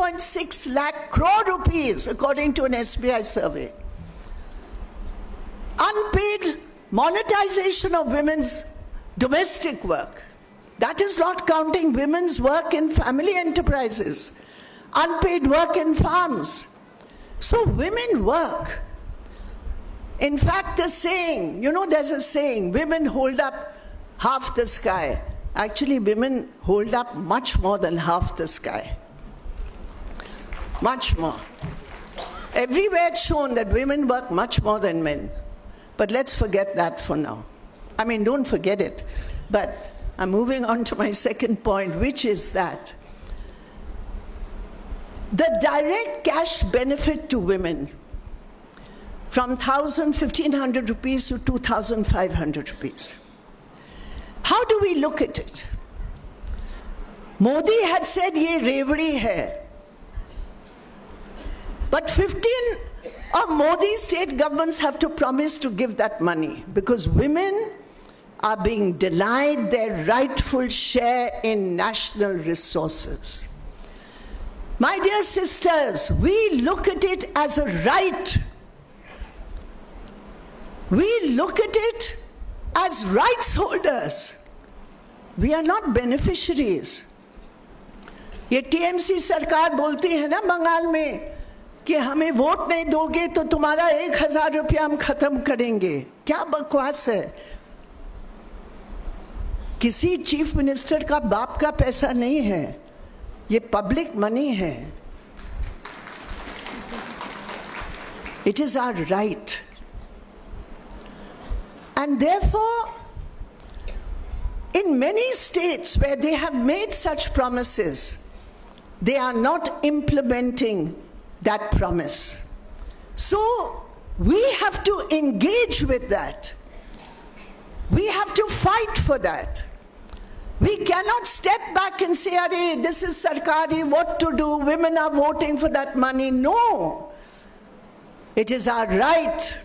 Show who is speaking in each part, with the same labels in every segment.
Speaker 1: 3.6 lakh crore rupees, according to an SBI survey. Unpaid monetization of women's domestic work. That is not counting women's work in family enterprises, unpaid work in farms. So women work. In fact, the saying, there's a saying, women hold up half the sky. Actually, women hold up much more than half the sky. Much more. Everywhere it's shown that women work much more than men. But let's forget that for now. I mean, don't forget it. But I'm moving on to my second point, which is that the direct cash benefit to women from 1,500 rupees to 2,500 rupees. How do we look at it? Modi had said, ye revari hai. But 15 of Modi's state governments have to promise to give that money because women are being denied their rightful share in national resources. My dear sisters, we look at it as a right. We look at it as rights holders. We are not beneficiaries. ये TMC सरकार बोलती है ना बंगाल में कि हमें vote नहीं दोगे तो तुम्हारा 1,000 रुपया हम खत्म करेंगे. क्या बकवास है. किसी चीफ मिनिस्टर का बाप का पैसा नहीं है. ये पब्लिक मनी है. It is our right. And therefore, in many states where they have made such promises, they are not implementing that promise. So we have to engage with that. We have to fight for that. We cannot step back and say, "Arey, this is Sarkari, what to do? Women are voting for that money." No. It is our right.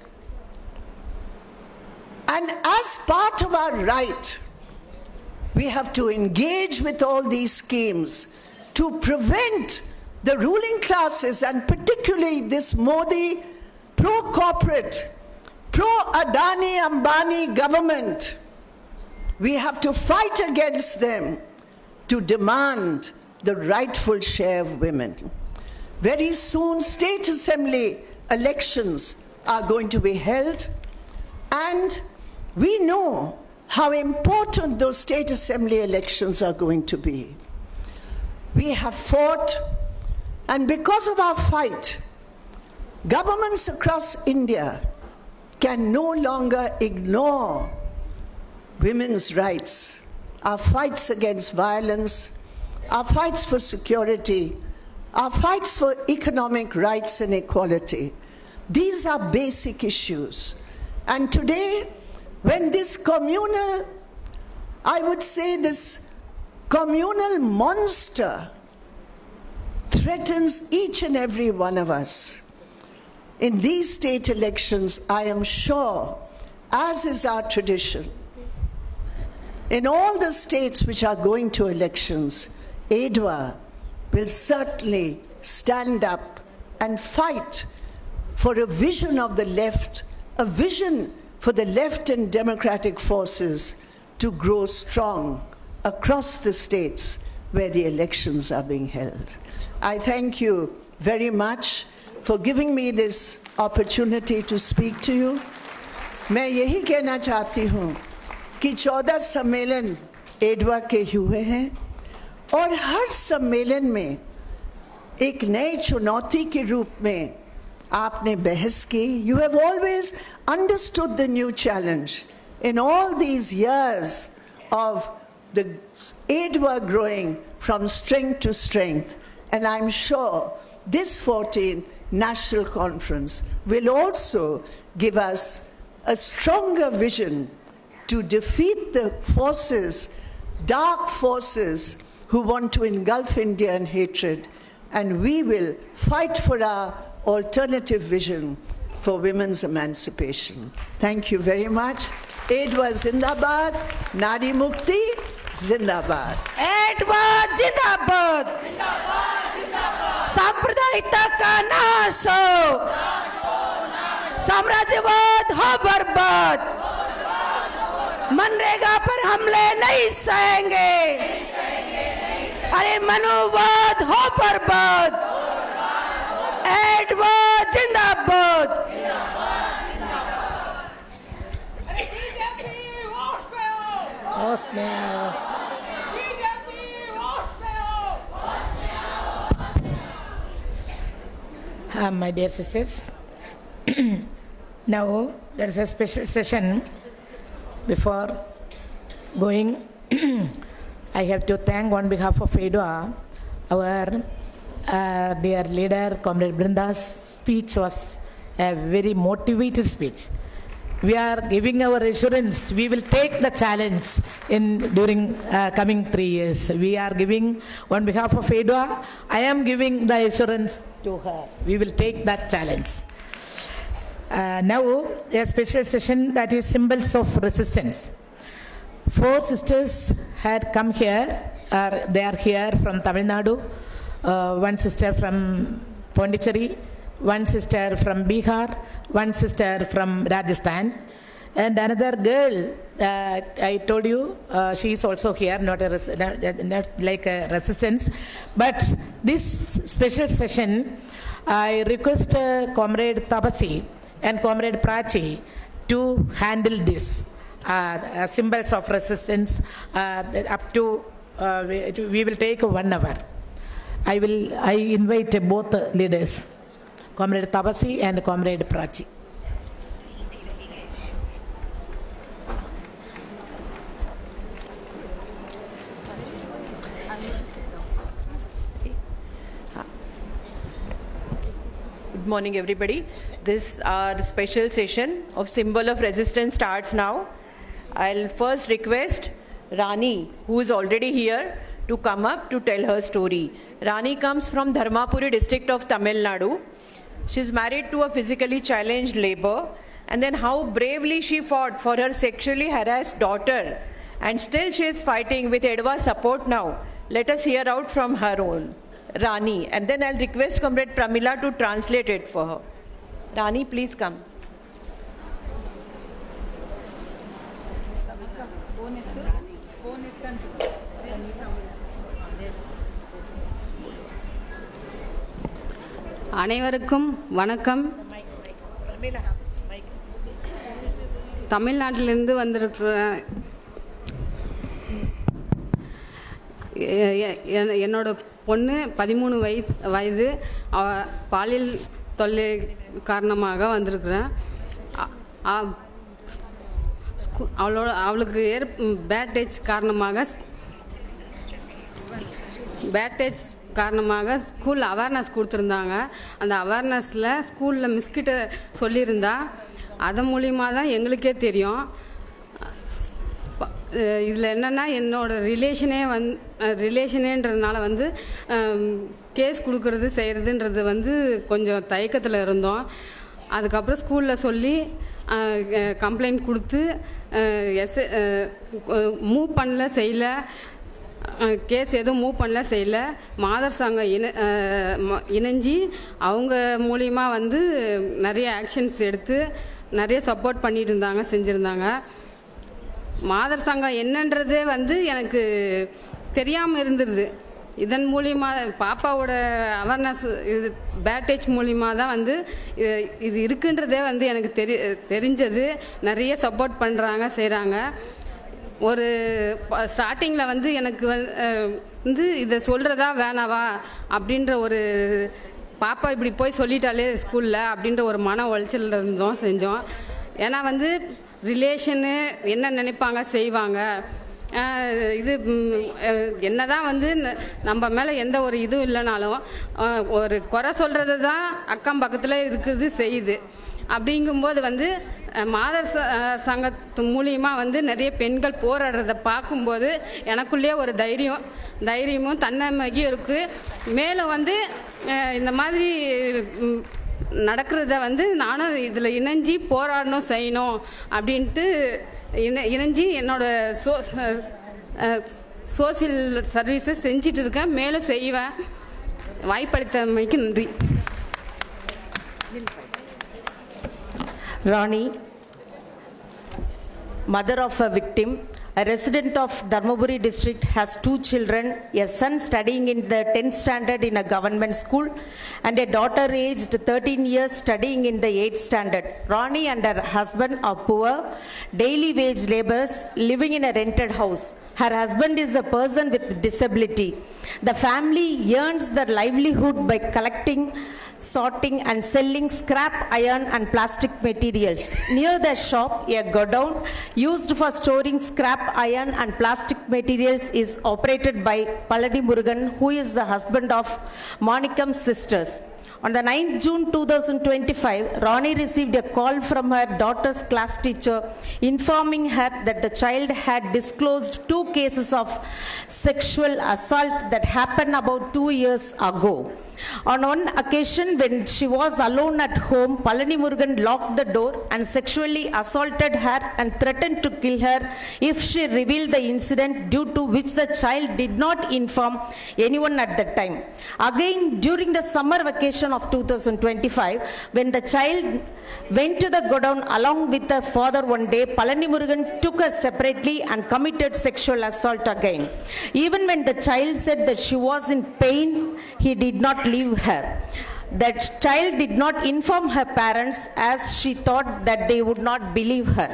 Speaker 1: And as part of our right, we have to engage with all these schemes to prevent the ruling classes, and particularly this Modi pro-corporate, pro-Adani Ambani government. We have to fight against them to demand the rightful share of women. Very soon, state assembly elections are going to be held, and we know how important those state assembly elections are going to be. We have fought, and because of our fight, governments across India can no longer ignore women's rights, our fights against violence, our fights for security, our fights for economic rights and equality. These are basic issues. And today, when this communal, I would say this communal monster threatens each and every one of us, in these state elections, I am sure, as is our tradition, in all the states which are going to elections, Aidwa will certainly stand up and fight for a vision of the left, a vision for the left and democratic forces to grow strong across the states where the elections are being held. I thank you very much for giving me this opportunity to speak to you. मैं यही कहना चाहती हूँ कि 14 सम्मेलन एडवा के हुए हैं और हर सम्मेलन में एक नई चुनौती के रूप में आपने बहस की. You have always understood the new challenge. In all these years of the Aidwa growing from strength to strength, and I'm sure this 14th National Conference will also give us a stronger vision to defeat the forces, dark forces, who want to engulf India in hatred, and we will fight for our alternative vision for women's emancipation. Thank you very much. Aidwa Zindabad, Nari Mukti Zindabad.
Speaker 2: Aidwa Zindabad.
Speaker 3: Zindabad, Zindabad.
Speaker 2: सांप्रदायिकता का नाश हो, साम्राज्यवाद हो बर्बाद, मनरेगा पर हमले नहीं सहेंगे, अरे मनुवाद हो बर्बाद, एडवा जिंदाबाद।
Speaker 3: My dear sisters, now there is a special session. Before going, I have to thank on behalf of Aidwa, our dear leader, Comrade Brinda's speech was a very motivated speech. We are giving our assurance, we will take the challenge during coming 3 years. We are giving on behalf of Aidwa, I am giving the assurance to her. We will take that challenge. Now a special session that is symbols of resistance. 4 sisters had come here, they are here from Tamil Nadu, 1 sister from Pondicherry, 1 sister from Bihar, 1 sister from Rajasthan, and another girl, I told you, she is also here, not like a resistance. But this special session, I request Comrade Tapasi and Comrade Prachi to handle this symbols of resistance up to we will take 1 hour. I invite both leaders, Comrade Tapasi and Comrade Prachi.
Speaker 4: Good morning, everybody. This our special session of symbol of resistance starts now. I'll first request Rani, who is already here, to come up to tell her story. Rani comes from Dharmapuri district of Tamil Nadu. She's married to a physically challenged labor, and then how bravely she fought for her sexually harassed daughter, and still she is fighting with Aidwa's support now. Let us hear out from her own, Rani, and then I'll request Comrade Pramila to translate it for her. Rani, please come.
Speaker 5: அனைவருக்கும் வணக்கம். தமிழ்நாட்டிலிருந்து வந்திருக்கிற என்னோட பொண்ணு 13 வயது. பாலியல் தொல்லை காரணமாக வந்திருக்கிறேன். அவளுக்கு பேட் டச் காரணமாக ஸ்கூல் அவேர்னஸ் கொடுத்துருந்தாங்க. அந்த அவேர்னஸில் ஸ்கூலில் மிஸ்கிட்ட சொல்லியிருந்தா, அதன் மூலியமாக தான் எங்களுக்கே தெரியும். இதில் என்னென்னா என்னோடய ரிலேஷனேன்றதுனால கேஸ் கொடுக்கறது செய்கிறதுன்றது கொஞ்சம் தயக்கத்தில் இருந்தோம். அதுக்கப்புறம் ஸ்கூலில் சொல்லி கம்ப்ளைண்ட் கொடுத்து மூவ் பண்ணல, செய்யலை, கேஸ் எதுவும் மூவ் பண்ணல, செய்யலை. மாதர் சங்கம் இணைஞ்சி அவங்க மூலியமாக நிறைய ஆக்ஷன்ஸ் எடுத்து நிறைய சப்போர்ட் பண்ணிட்டு இருந்தாங்க, செஞ்சுருந்தாங்க. மாதர் சங்கம் என்னன்றதே எனக்கு தெரியாமல் இருந்துருது. இதன் மூலியமாக பாப்பாவோட அவேர்னஸ் இது பேட்டேஜ் மூலியமாக தான் இது இருக்குன்றதே எனக்கு தெரிஞ்சது. நிறைய சப்போர்ட் பண்ணுறாங்க, செய்கிறாங்க. ஒரு ஸ்டார்டிங்கில் எனக்கு இதை சொல்கிறதா வேணாவா அப்படின்ற ஒரு பாப்பா இப்படி போய் சொல்லிட்டாலே ஸ்கூலில் அப்படின்ற ஒரு மன உளைச்சல் இருந்தோம், செஞ்சோம். ஏன்னா ரிலேஷனு என்ன நினைப்பாங்க, செய்வாங்க. இது என்னதான் நம்ம மேலே எந்த ஒரு இதுவும் இல்லைனாலும் ஒரு குறை சொல்கிறது தான் அக்கம் பக்கத்தில் இருக்குது, செய்யுது. அப்படிங்கும்போது மாதர் சங்கத்து மூலியமாக நிறைய பெண்கள் போராடுறத பார்க்கும்போது எனக்குள்ளேயே ஒரு தைரியமும் தன்னம்பிக்கையும் இருக்குது. மேலும் இந்த மாதிரி நடக்கிறத நானும் இதில் இணைஞ்சி போராடணும், செய்யணும் அப்படின்ட்டு இணைஞ்சி என்னோட சோசியல் சர்வீஸை செஞ்சிட்டு இருக்கேன், மேலும் செய்வேன். வாய்ப்பளித்தமைக்கு நன்றி.
Speaker 6: Rani, mother of a victim, a resident of Dharmaburi district, has 2 children, a son studying in the 10th standard in a government school and a daughter aged 13 years studying in the 8th standard. Rani and her husband are poor, daily wage laborers living in a rented house. Her husband is a person with disability. The family earns their livelihood by collecting, sorting and selling scrap iron and plastic materials. Near the shop, a godown used for storing scrap iron and plastic materials is operated by Palani Murugan, who is the husband of Manikam's sisters. On the 9th June 2025, Rani received a call from her daughter's class teacher informing her that the child had disclosed 2 cases of sexual assault that happened about 2 years ago. On one occasion, when she was alone at home, Palani Murugan locked the door and sexually assaulted her and threatened to kill her if she revealed the incident, due to which the child did not inform anyone at the time. Again, during the summer vacation of 2025, when the child went to the godown along with the father one day, Palani Murugan took her separately and committed sexual assault again. Even when the child said that she was in pain, he did not leave her. That child did not inform her parents, as she thought that they would not believe her.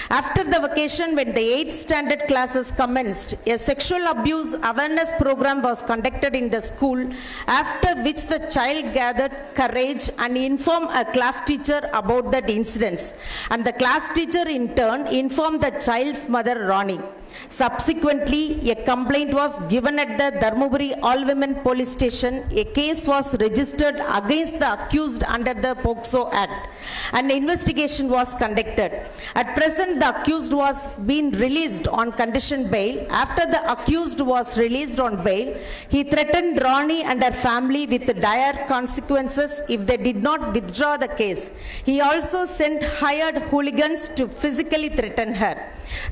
Speaker 6: After the vacation, when the 8th standard classes commenced, a sexual abuse awareness program was conducted in the school, after which the child gathered courage and informed a class teacher about that incident. And the class teacher in turn informed the child's mother, Rani. Subsequently, a complaint was given at the Dharmaburi All-Women Police Station. A case was registered against the accused under the POCSO Act. An investigation was conducted. At present, the accused was being released on condition bail. After the accused was released on bail, he threatened Rani and her family with dire consequences if they did not withdraw the case. He also sent hired hooligans to physically threaten her.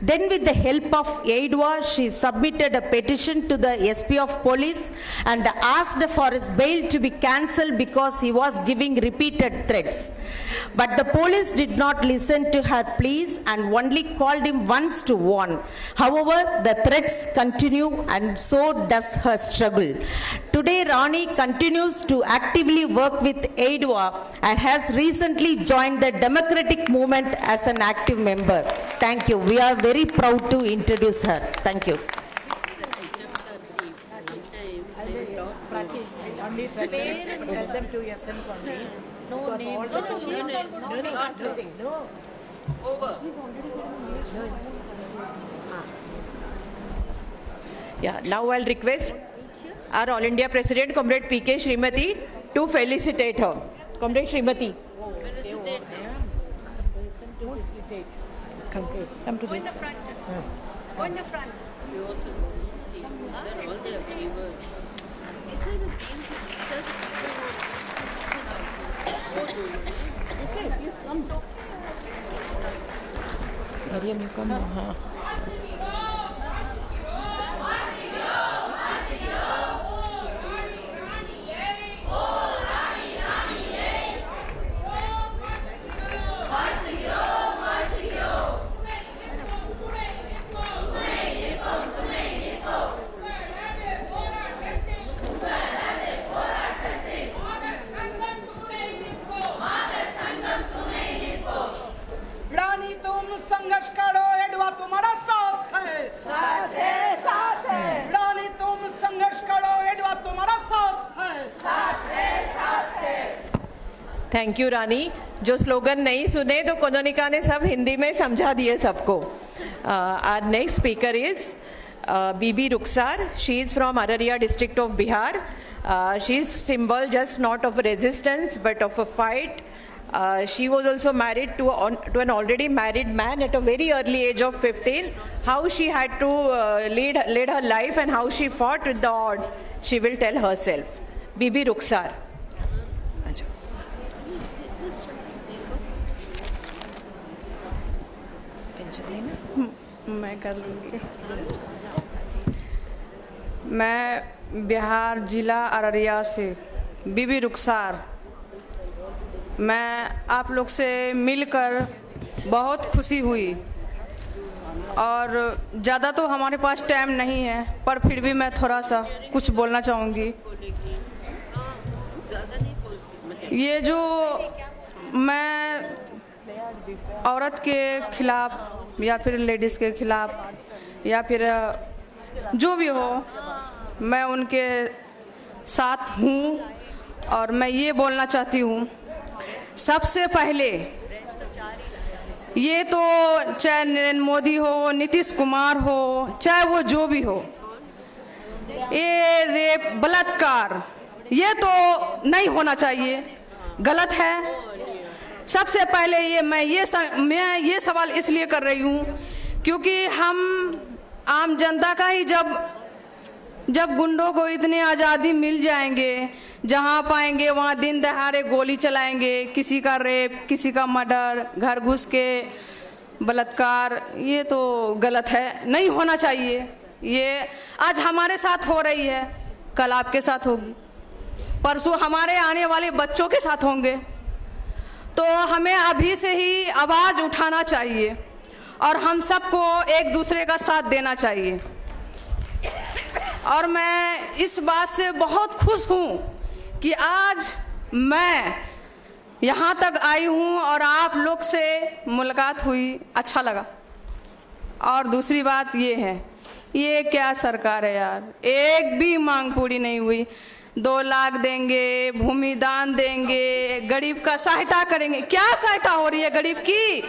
Speaker 6: Then, with the help of Aidwa, she submitted a petition to the SP of police and asked for his bail to be cancelled because he was giving repeated threats. But the police did not listen to her pleas and only called him once to warn. However, the threats continue and so does her struggle. Today, Rani continues to actively work with Aidwa and has recently joined the democratic movement as an active member. Thank you. We are very proud to introduce her. Thank you.
Speaker 3: Only tell them to essence only. No name. No. Over.
Speaker 4: Yeah, now I'll request our All India President, Comrade P.K. Srimati, to felicitate her. Comrade Srimati.
Speaker 3: Come to this.
Speaker 2: Go in the front.
Speaker 3: Mariam, you come.
Speaker 7: रानी तुम संघर्ष करो, एडवा तुम्हारा साथ है। साथ है, साथ है। रानी तुम संघर्ष करो, एडवा तुम्हारा साथ है। साथ है, साथ है।
Speaker 4: थैंक यू रानी. जो स्लोगन नहीं सुने तो कोनोनिका ने सब हिंदी में समझा दिए सबको. Our next speaker is Bibi Rukhsar. She is from Araria district of Bihar. She is symbol just not of resistance but of a fight. She was also married to an already married man at a very early age of 15. How she had to lead her life and how she fought with the odds, she will tell herself. Bibi Rukhsar.
Speaker 5: मैं कर लूँगी. मैं बिहार जिला अररिया से बीबी रुखसार। मैं आप लोग से मिलकर बहुत खुशी हुई और ज़्यादा तो हमारे पास टाइम नहीं है, पर फिर भी मैं थोड़ा सा कुछ बोलना चाहूँगी। ये जो मैं औरत के खिलाफ या फिर लेडीज़ के खिलाफ या फिर जो भी हो, मैं उनके साथ हूँ और मैं ये बोलना चाहती हूँ, सबसे पहले ये तो चाहे नरेंद्र मोदी हो, नीतीश कुमार हो, चाहे वो जो भी हो, ये रेप बलात्कार ये तो नहीं होना चाहिए, गलत है। सबसे पहले मैं ये सवाल इसलिए कर रही हूँ क्योंकि हम आम जनता का ही जब गुंडों को इतनी आज़ादी मिल जाएंगे, जहाँ पाएंगे वहाँ दिन दहाड़े गोली चलाएंगे, किसी का रेप, किसी का मर्डर, घर घुस के बलात्कार, ये तो गलत है, नहीं होना चाहिए। ये आज हमारे साथ हो रही है, कल आपके साथ होगी, परसों हमारे आने वाले बच्चों के साथ होंगे। तो हमें अभी से ही आवाज़ उठाना चाहिए और हम सबको एक दूसरे का साथ देना चाहिए। और मैं इस बात से बहुत खुश हूँ कि आज मैं यहाँ तक आई हूँ और आप लोग से मुलाकात हुई, अच्छा लगा। और दूसरी बात ये है, ये क्या सरकार है यार, एक भी मांग पूरी नहीं हुई। 2 लाख देंगे, भूमि दान देंगे, गरीब का सहायता करेंगे, क्या सहायता हो रही है गरीब की?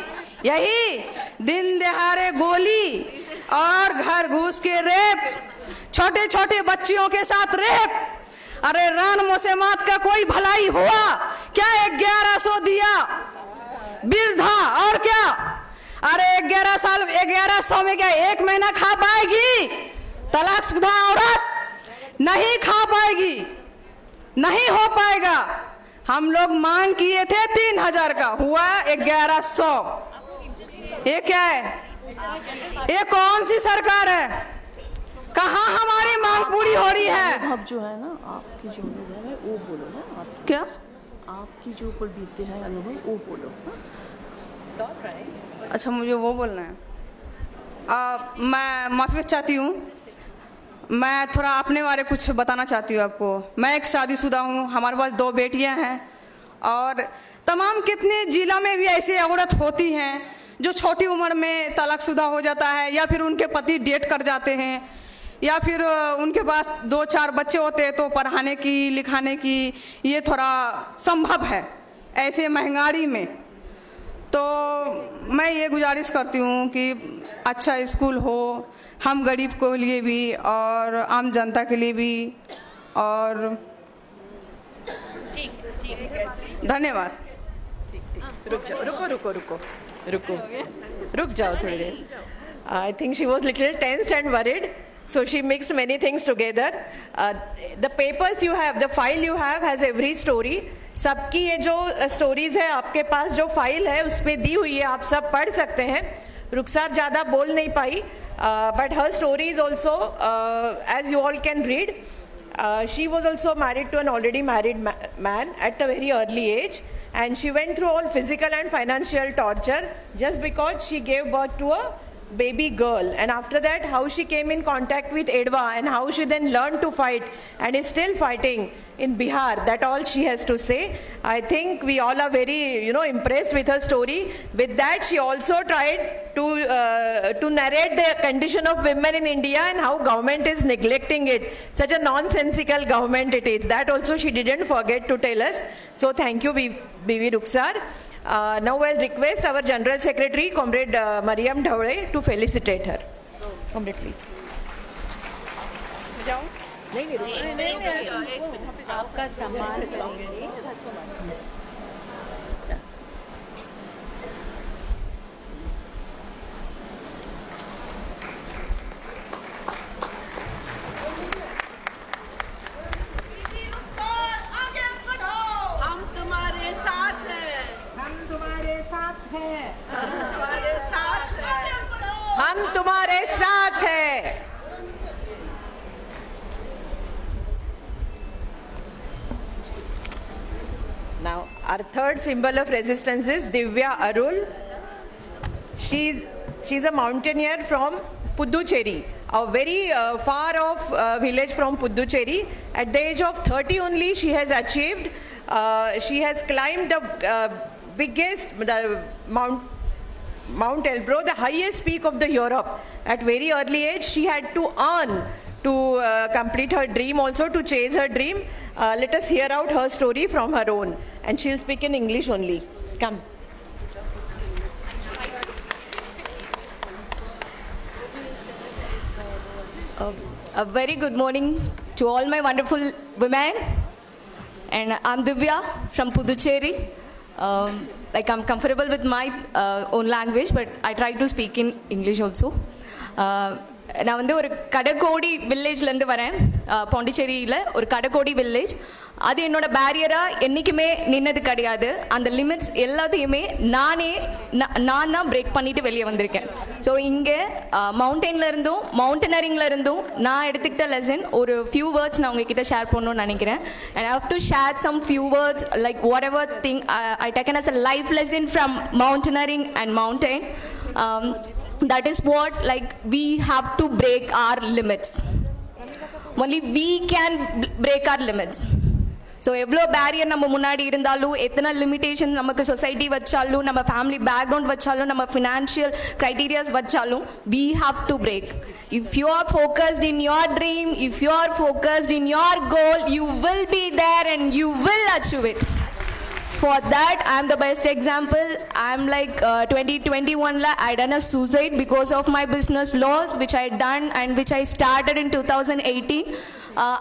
Speaker 5: यही दिन दहाड़े गोली और घर घुस के रेप, छोटे छोटे बच्चियों के साथ रेप। अरे रान मोसेमात का कोई भलाई हुआ क्या? 1100 दिया वृद्धा, और क्या? अरे 1100 में क्या 1 महीना खा पाएगी? तलाकशुदा औरत नहीं खा पाएगी, नहीं हो पाएगा। हम लोग मांग किए थे 3000 का, हुआ 1100। ये क्या है? ये कौन सी सरकार है? कहाँ हमारी मांग पूरी हो रही है?
Speaker 8: अब जो है ना, आपकी जो अनुभव है वो बोलो ना। आप
Speaker 5: क्या
Speaker 8: आपकी जो ऊपर बीते हैं अनुभव वो बोलो ना।
Speaker 5: अच्छा, मुझे वो बोलना है। मैं माफ़ी चाहती हूँ, मैं थोड़ा अपने बारे कुछ बताना चाहती हूँ आपको। मैं एक शादीशुदा हूँ, हमारे पास 2 बेटियाँ हैं और तमाम कितने जिला में भी ऐसी औरत होती हैं जो छोटी उम्र में तलाकशुदा हो जाता है, या फिर उनके पति डेट कर जाते हैं, या फिर उनके पास 2-4 बच्चे होते हैं तो पढ़ाने की लिखाने की ये थोड़ा संभव है ऐसे महंगाई में। तो मैं ये गुजारिश करती हूँ कि अच्छा स्कूल हो, हम गरीब को लिए भी और आम जनता के लिए भी। और धन्यवाद।
Speaker 4: रुक जाओ थोड़ी देर। I think she was little tensed and worried, so she mixed many things together. The papers you have, the file you have has every story. सबकी ये जो स्टोरीज है आपके पास, जो फाइल है उस पर दी हुई है, आप सब पढ़ सकते हैं। रुखसार ज़्यादा बोल नहीं पाई, but her story is also, as you all can read. She was also married to an already married man at a very early age, and she went through all physical and financial torture just because she gave birth to a baby girl. And after that, how she came in contact with Aidwa and how she then learned to fight and is still fighting in Bihar, that all she has to say. I think we all are very, impressed with her story. With that, she also tried to narrate the condition of women in India and how government is neglecting it. Such a nonsensical government it is. That also she didn't forget to tell us. So thank you, Bibi Rukhsar. Now I'll request our General Secretary, Comrade Mariam Dhawale, to felicitate her. Comrade, please.
Speaker 2: आपका सम्मान करेंगे।
Speaker 7: हम तुम्हारे साथ हैं, हम तुम्हारे साथ हैं, हम तुम्हारे साथ हैं,
Speaker 4: हम तुम्हारे साथ हैं। Now, our third symbol of resistance is Divya Arul. She's a mountaineer from Puducherry, a very far off village from Puducherry. At the age of 30 only, she has achieved. She has climbed the Mount Elbro, the highest peak of the Europe. At very early age, she had to earn to complete her dream, also to chase her dream. Let us hear out her story from her own, and she'll speak in English only. Come.
Speaker 9: A very good morning to all my wonderful women. And I'm Divya from Puducherry. Like I'm comfortable with my own language, but I try to speak in English also. நான் வந்து ஒரு கடகோடி வில்லேஜ்லேருந்து வரேன், பாண்டிச்சேரியில் ஒரு கடகோடி village. அது என்னோட பேரியராக என்றைக்குமே நின்னது கிடையாது. அந்த லிமிட்ஸ் எல்லாத்தையுமே நான் தான் பிரேக் பண்ணிட்டு வெளியே வந்திருக்கேன். ஸோ இங்கே மவுண்டெயினில் இருந்தும் மவுண்டனரிங்கில் இருந்தும் நான் எடுத்துக்கிட்ட லெசன் ஒரு ஃபியூ வேர்ட்ஸ் நான் உங்ககிட்ட ஷேர் பண்ணணும்னு நினைக்கிறேன். And I have to share some few words like whatever thing I taken as a life lesson from mountaineering and mountain. That is what, like, we have to break our limits. Only we can break our limits. So எவ்வளோ barrier நம்ம முன்னாடி இருந்தாலும், எத்தனை limitation நமக்கு society வச்சாலும், நம்ம family background வச்சாலும், நம்ம ஃபினான்ஷியல் க்ரைட்டீரியாஸ் வச்சாலும், we have to break. If you are focused in your dream, if you are focused in your goal, you will be there and you will achieve it. For that, I am the best example. I am like 2021 la I done a suicide because of my business loss, which I done and which I started in 2018.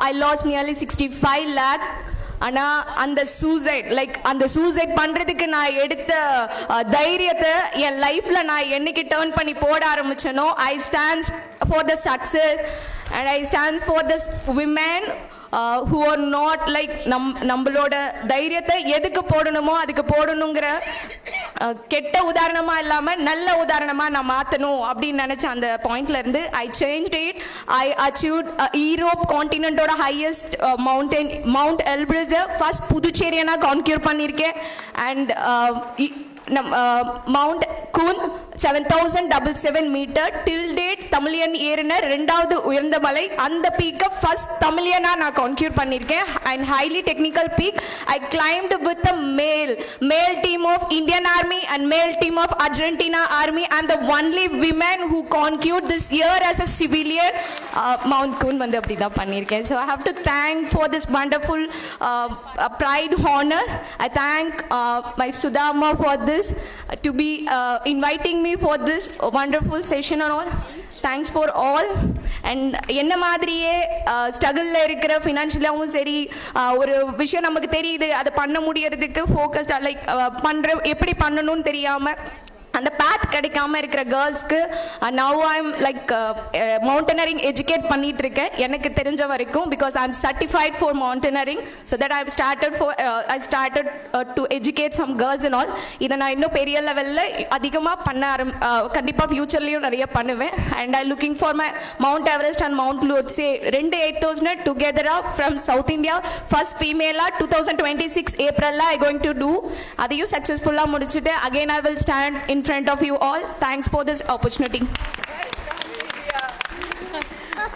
Speaker 9: I lost nearly 65 lakh. ஆனா அந்த suicide பண்றதுக்கு நான் எடுத்த தைரியத்தை என் லைஃப்ல நான் என்னைக்கு turn பண்ணி போட ஆரம்பிச்சேனோ, I stand for the success and I stand for this women who are not like நம்மளோட தைரியத்தை எதுக்கு போடணுமோ அதுக்கு போடணுங்கிற கெட்ட உதாரணமா இல்லாம நல்ல உதாரணமா நான் மாத்தணும் அப்படின்னு நினைச்ச அந்த பாயிண்ட்ல இருந்து I changed it. I achieved Europe continent ஓட highest mountain Mount Elbrus first புதுச்சேரியை கான்க்யூர் பண்ணிருக்கேன். And Mount Kun 7,077 meter till date Tamilian ஏறின ரெண்டாவது உயர்ந்த மலை. அந்த பீக்கை ஃபர்ஸ்ட் தமிழியனா நான் கான்க்யூர் பண்ணிருக்கேன். And highly technical peak I climbed with a male team of Indian Army and male team of Argentina Army. I'm the only women who conquered this year as a civilian. Mount Kun வந்து அப்படி தான் பண்ணிருக்கேன். So I have to thank for this wonderful pride honor. I thank my Sudama for this to be inviting me for this wonderful session and all. Thanks for all. And என்ன மாதிரியே ஸ்ட்ரகிள்ல இருக்கிற ஃபினான்ஷியலாகவும் சரி, ஒரு விஷயம் நமக்கு தெரியுது அதை பண்ண முடியறதுக்கு ஃபோக்கஸ்டா லைக் எப்படி பண்ணணும்னு தெரியாம அந்த பாத் கிடைக்காம இருக்கிற கேர்ள்ஸ்க்கு now I am like mountaineering educate பண்ணிட்டு இருக்கேன் எனக்கு தெரிஞ்ச வரைக்கும். Because I am certified for mountaineering. So that I started to educate some girls and all. இதை நான் இன்னும் பெரிய லெவலில் அதிகமாக கண்டிப்பாக ஃபியூச்சர்லேயும் நிறைய பண்ணுவேன். And I looking for my Mount Everest and Mount Lhotse 8,000 டுகெதரா ஃப்ரம் சவுத் இந்தியா ஃபர்ஸ்ட் ஃபீமேலா 2026 ஏப்ரலில் ஐ கோயிங் டு டூ. அதையும் சக்ஸஸ்ஃபுல்லாக முடிச்சுட்டு again I will stand in front of you all. Thanks for this opportunity.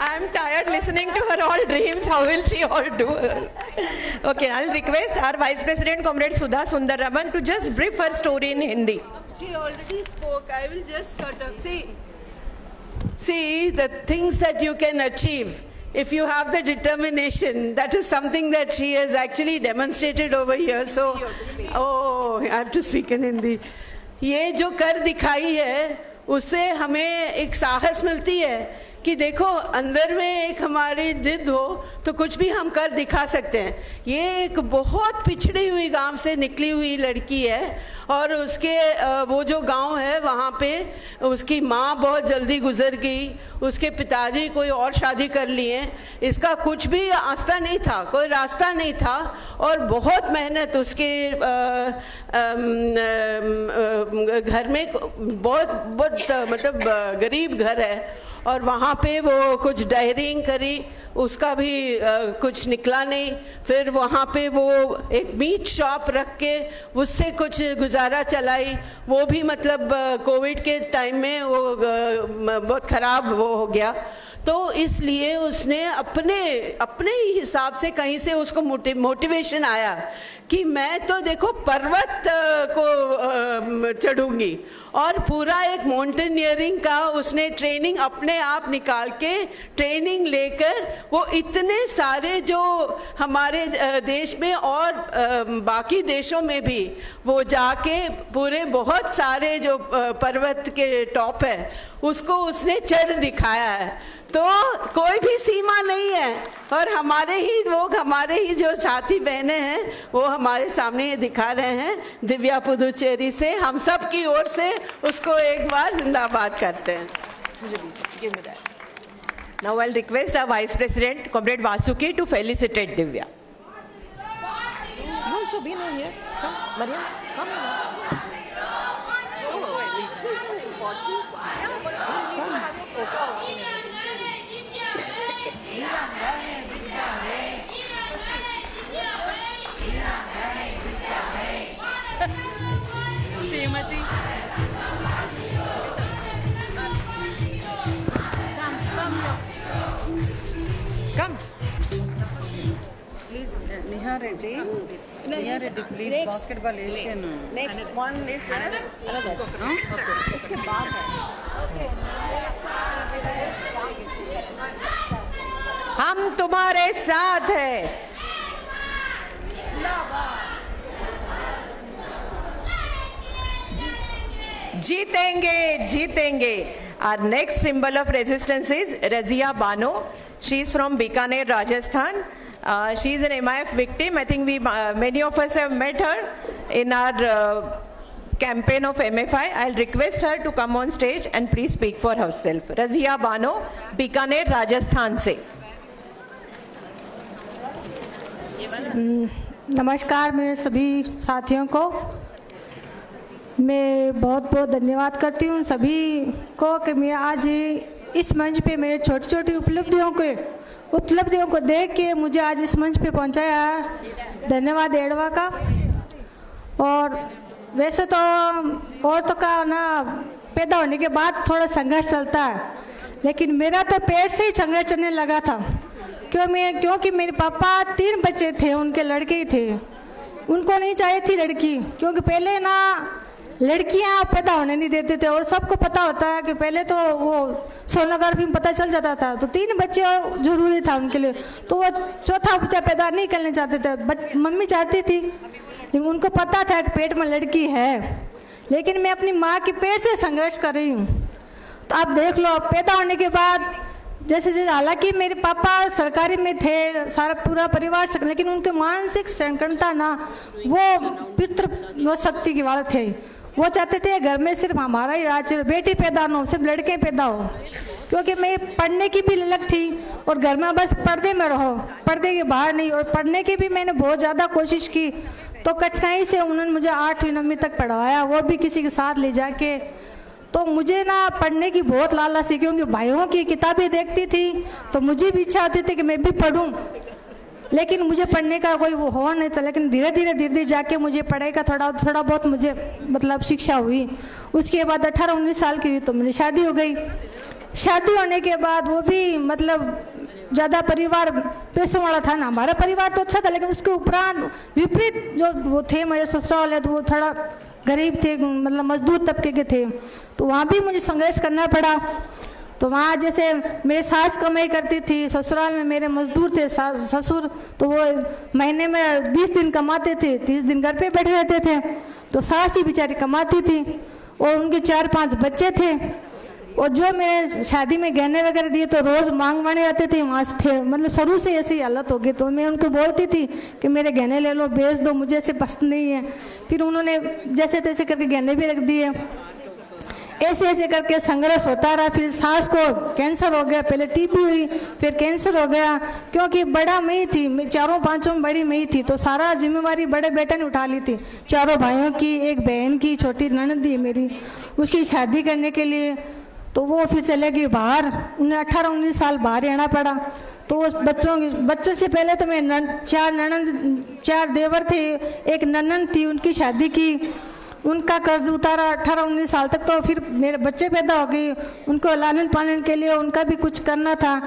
Speaker 4: I'm tired listening to her all dreams. How will she all do? Okay, I'll request our Vice President, Comrade Sudha Sundaraman, to just brief her story in Hindi.
Speaker 7: She already spoke. I will just sort of see the things that you can achieve if you have the determination. That is something that she has actually demonstrated over here. So, I have to speak in Hindi. ये जो कर दिखाई है उससे हमें एक साहस मिलती है कि देखो अंदर में एक हमारी जिद हो तो कुछ भी हम कर दिखा सकते हैं. ये एक बहुत पिछड़ी हुई गांव से निकली हुई लड़की है और उसके वो जो गांव है वहाँ पे उसकी माँ बहुत जल्दी गुजर गई, उसके पिताजी कोई और शादी कर लिए. इसका कुछ भी रास्ता नहीं था, कोई रास्ता नहीं था और बहुत मेहनत. उसके घर में बहुत मतलब गरीब घर है और वहाँ पे वो कुछ डायरिंग करी, उसका भी कुछ निकला नहीं। फिर वहाँ पे वो एक मीट शॉप रख के उससे कुछ गुजारा चलाई, वो भी मतलब कोविड के टाइम में वो बहुत ख़राब वो हो गया। तो इसलिए उसने अपने ही हिसाब से कहीं से उसको मोटिवेशन आया कि मैं तो देखो पर्वत को चढ़ूंगी, और पूरा एक माउंटेनियरिंग का उसने ट्रेनिंग अपने आप निकाल के ट्रेनिंग लेकर वो इतने सारे जो हमारे देश में और बाकी देशों में भी वो जाके पूरे बहुत सारे जो पर्वत के टॉप है उसको उसने चढ़ दिखाया है। तो कोई भी सीमा नहीं है, और हमारे ही लोग, हमारे ही जो साथी बहनें हैं वो हमारे सामने ये दिखा रहे हैं। दिव्या पुदुचेरी से हम सब की ओर से उसको एक बार जिंदाबाद करते हैं।
Speaker 4: Now I'll request our Vice President, Comrade Vasuki, to felicitate Divya. You also been here. Come, Mariam, come. Come.
Speaker 8: Please, Neha Reddy. Neha Reddy, please. Basketball Asian.
Speaker 7: Next one is another.
Speaker 4: हम तुम्हारे साथ हैं। जीतेंगे, जीतेंगे। Our next symbol of resistance is Razia Bano. She is from Bikaner, Rajasthan. She is an MIF victim. I think many of us have met her in our campaign of MFI. I'll request her to come on stage and please speak for herself. Razia Bano, Bikaner, Rajasthan से।
Speaker 10: नमस्कार मेरे सभी साथियों को। मैं बहुत बहुत धन्यवाद करती हूँ सभी को कि मैं आज इस मंच पे मेरे छोटी छोटी उपलब्धियों को देख के मुझे आज इस मंच पे पहुँचाया। धन्यवाद एडवा का। और वैसे तो औरतों का ना पैदा होने के बाद थोड़ा संघर्ष चलता है, लेकिन मेरा तो पेट से ही संघर्ष चलने लगा था। क्योंकि मेरे पापा 3 बच्चे थे, उनके लड़के ही थे। उनको नहीं चाहिए थी लड़की, क्योंकि पहले ना लड़कियां पैदा होने नहीं देते थे, और सबको पता होता है कि पहले तो वो सोनोग्राफी में पता चल जाता था। तो 3 बच्चे और जरूरी था उनके लिए, तो वो चौथा बच्चा पैदा नहीं करने चाहते थे। मम्मी चाहती थी, लेकिन उनको पता था कि पेट में लड़की है। लेकिन मैं अपनी माँ के पेट से संघर्ष कर रही हूँ। तो आप देख लो, पैदा होने के बाद जैसे हालांकि मेरे पापा सरकारी में थे, सारा पूरा परिवार, लेकिन उनके मानसिक संकटता ना वो शक्ति की बात थे। वो चाहते थे घर में सिर्फ हमारा ही राज, बेटी पैदा ना हो, सिर्फ लड़के पैदा हो। क्योंकि मैं पढ़ने की भी ललक थी, और घर में बस पर्दे में रहो, पर्दे के बाहर नहीं। और पढ़ने की भी मैंने बहुत ज़्यादा कोशिश की, तो कठिनाई से उन्होंने मुझे 8वीं 9वीं तक पढ़वाया, वो भी किसी के साथ ले जाके। तो मुझे ना पढ़ने की बहुत लालच थी, क्योंकि भाइयों की किताबें देखती थी तो मुझे भी इच्छा होती थी कि मैं भी पढूं, लेकिन मुझे पढ़ने का कोई वो हो नहीं था। लेकिन धीरे धीरे जाके मुझे पढ़ाई का थोड़ा बहुत मुझे मतलब शिक्षा हुई। उसके बाद 18-19 साल की हुई तो मेरी शादी हो गई। शादी होने के बाद वो भी मतलब ज़्यादा परिवार पैसों वाला था ना, हमारा परिवार तो अच्छा था, लेकिन उसके उपरांत विपरीत जो वो थे मेरे ससुराल वाले, तो वो थोड़ा गरीब थे, मतलब मजदूर तबके के थे। तो वहाँ भी मुझे संघर्ष करना पड़ा। तो वहाँ जैसे मेरी सास कमाई करती थी, ससुराल में मेरे मजदूर थे ससुर, तो वो महीने में 20 दिन कमाते थे, 30 दिन घर पे बैठे रहते थे। तो सास ही बेचारी कमाती थी, और उनके 4-5 बच्चे थे। और जो मेरे शादी में गहने वगैरह दिए तो रोज़ मांगवाने आते थे, वहाँ से थे, मतलब शुरू से ऐसी हालत हो गई। तो मैं उनको बोलती थी कि मेरे गहने ले लो, बेच दो, मुझे ऐसे पसंद नहीं है। फिर उन्होंने जैसे तैसे करके गहने भी रख दिए। ऐसे करके संघर्ष होता रहा। फिर सास को कैंसर हो गया, पहले टीबी हुई, फिर कैंसर हो गया। क्योंकि बड़ा मैं ही थी, मैं 4-5 में बड़ी मैं ही थी, तो सारा जिम्मेवारी बड़े बेटे ने उठा ली थी। 4 भाइयों की, एक बहन की, छोटी ननद थी मेरी, उसकी शादी करने के लिए। तो वो फिर चले गई बाहर, उन्हें 18-19 साल बाहर रहना पड़ा। तो उस बच्चों से पहले तो मैं 4 देवर थे, एक ननन थी, उनकी शादी की, उनका कर्ज उतारा 18-19 साल तक। तो फिर मेरे बच्चे पैदा हो गए, उनको लालन पालन के लिए उनका भी कुछ करना था।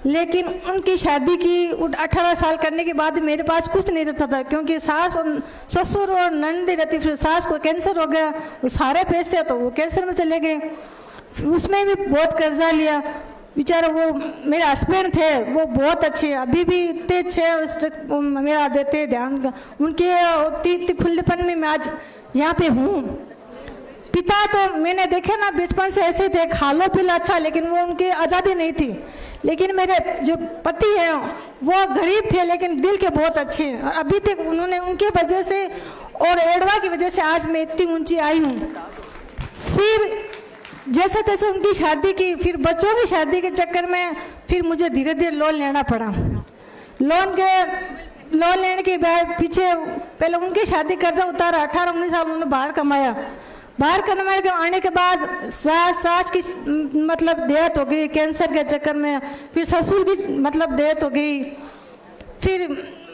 Speaker 10: लेकिन उनकी शादी की 18 साल करने के बाद मेरे पास कुछ नहीं रहता था, क्योंकि सास और ससुर और नंदी रहती। फिर सास को कैंसर हो गया, वो सारे पैसे तो वो कैंसर में चले गए, उसमें भी बहुत कर्जा लिया। बेचारा वो मेरे हस्बैंड थे, वो बहुत अच्छे, अभी भी इतने अच्छे मेरा देते ध्यान, उनके खुलेपन में मैं आज यहाँ पे हूँ। पिता तो मैंने देखे ना बचपन से ऐसे थे, खा लो पी लो अच्छा, लेकिन वो उनकी आज़ादी नहीं थी। लेकिन मेरे जो पति हैं वो गरीब थे, लेकिन दिल के बहुत अच्छे हैं, और अभी तक उन्होंने उनके वजह से और एडवा की वजह से आज मैं इतनी ऊंची आई हूँ। फिर जैसे तैसे उनकी शादी की, फिर बच्चों की शादी के चक्कर में फिर मुझे धीरे धीरे लोन लेना पड़ा। लोन लेने के बाद पीछे पहले उनकी शादी कर्जा उतारा, 18-19 साल उन्होंने बाहर कमाया। बाहर कमाने के आने के बाद सास की मतलब डेथ हो गई कैंसर के चक्कर में, फिर ससुर की मतलब डेथ हो गई। फिर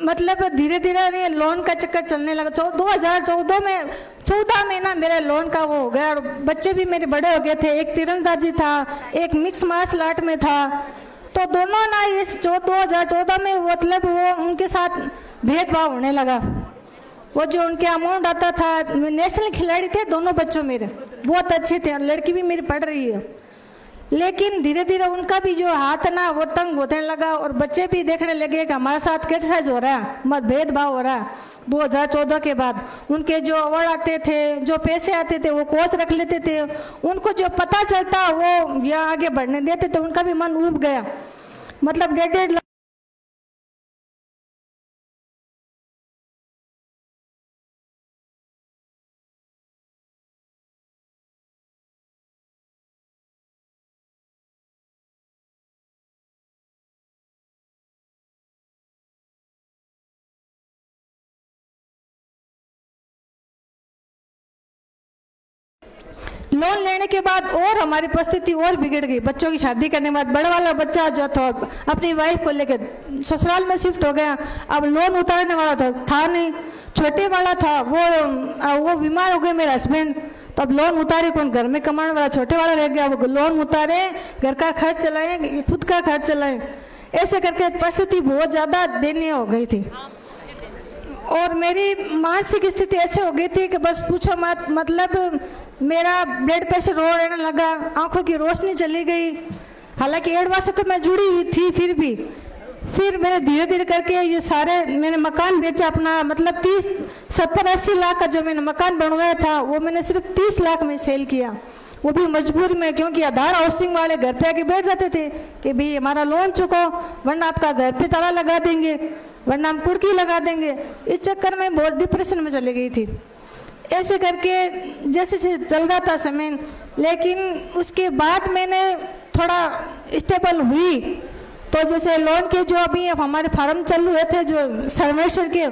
Speaker 10: मतलब धीरे धीरे लोन का चक्कर चलने लगा। 2014 में ना मेरा लोन का वो हो गया, और बच्चे भी मेरे बड़े हो गए थे, एक तीरंदाजी था, एक मिक्स मार्शल आर्ट में था। तो दोनों ना इस 2014 में मतलब वो उनके साथ भेदभाव होने लगा। वो जो उनके अमाउंट आता था, नेशनल खिलाड़ी थे दोनों बच्चों मेरे, बहुत अच्छे थे, और लड़की भी मेरी पढ़ रही है। लेकिन धीरे धीरे उनका भी जो हाथ ना वो तंग होने लगा, और बच्चे भी देखने लगे कि हमारे साथ क्रिटिसाइज हो रहा है, मत भेदभाव हो रहा है। 2014 के बाद उनके जो अवार्ड आते थे, जो पैसे आते थे, वो कोच रख लेते थे, उनको जो पता चलता वो या आगे बढ़ने देते, तो उनका भी मन उब गया। मतलब 1.5 लाख लोन लेने के बाद और हमारी परिस्थिति और बिगड़ गई। बच्चों की शादी करने के बाद बड़ा वाला बच्चा जो था अपनी वाइफ को लेकर ससुराल में शिफ्ट हो गया। अब लोन उतारने वाला था नहीं, छोटे वाला था, वो बीमार हो गए मेरे हस्बैंड, तो अब लोन उतारे कौन, घर में कमाने वाला छोटे वाला रह गया। वो लोन उतारे, घर का खर्च चलाएं, खुद का खर्च चलाएं, ऐसे करके परिस्थिति बहुत ज़्यादा दयनीय हो गई थी। और मेरी मानसिक स्थिति ऐसे हो गई थी कि बस पूछो मत। मतलब मेरा ब्लड प्रेशर रो रहने लगा, आंखों की रोशनी चली गई। हालांकि एडवा से तो मैं जुड़ी हुई थी, फिर मैंने धीरे धीरे करके ये सारे मैंने मकान बेचा अपना। मतलब 70-80 लाख का जो मैंने मकान बनवाया था वो मैंने सिर्फ 30 लाख में सेल किया, वो भी मजबूरी में, क्योंकि आधार हाउसिंग वाले घर पे आके बैठ जाते थे कि भाई हमारा लोन चुको, वरना आपका घर पे ताला लगा देंगे, वरना हम कुर्की लगा देंगे। इस चक्कर में बहुत डिप्रेशन में चली गई थी। ऐसे करके जैसे चल रहा था समय, लेकिन उसके बाद मैंने थोड़ा स्टेबल हुई। तो जैसे लोन के जो अभी हमारे फार्म चल रहे थे जो सर्वेक्षण के,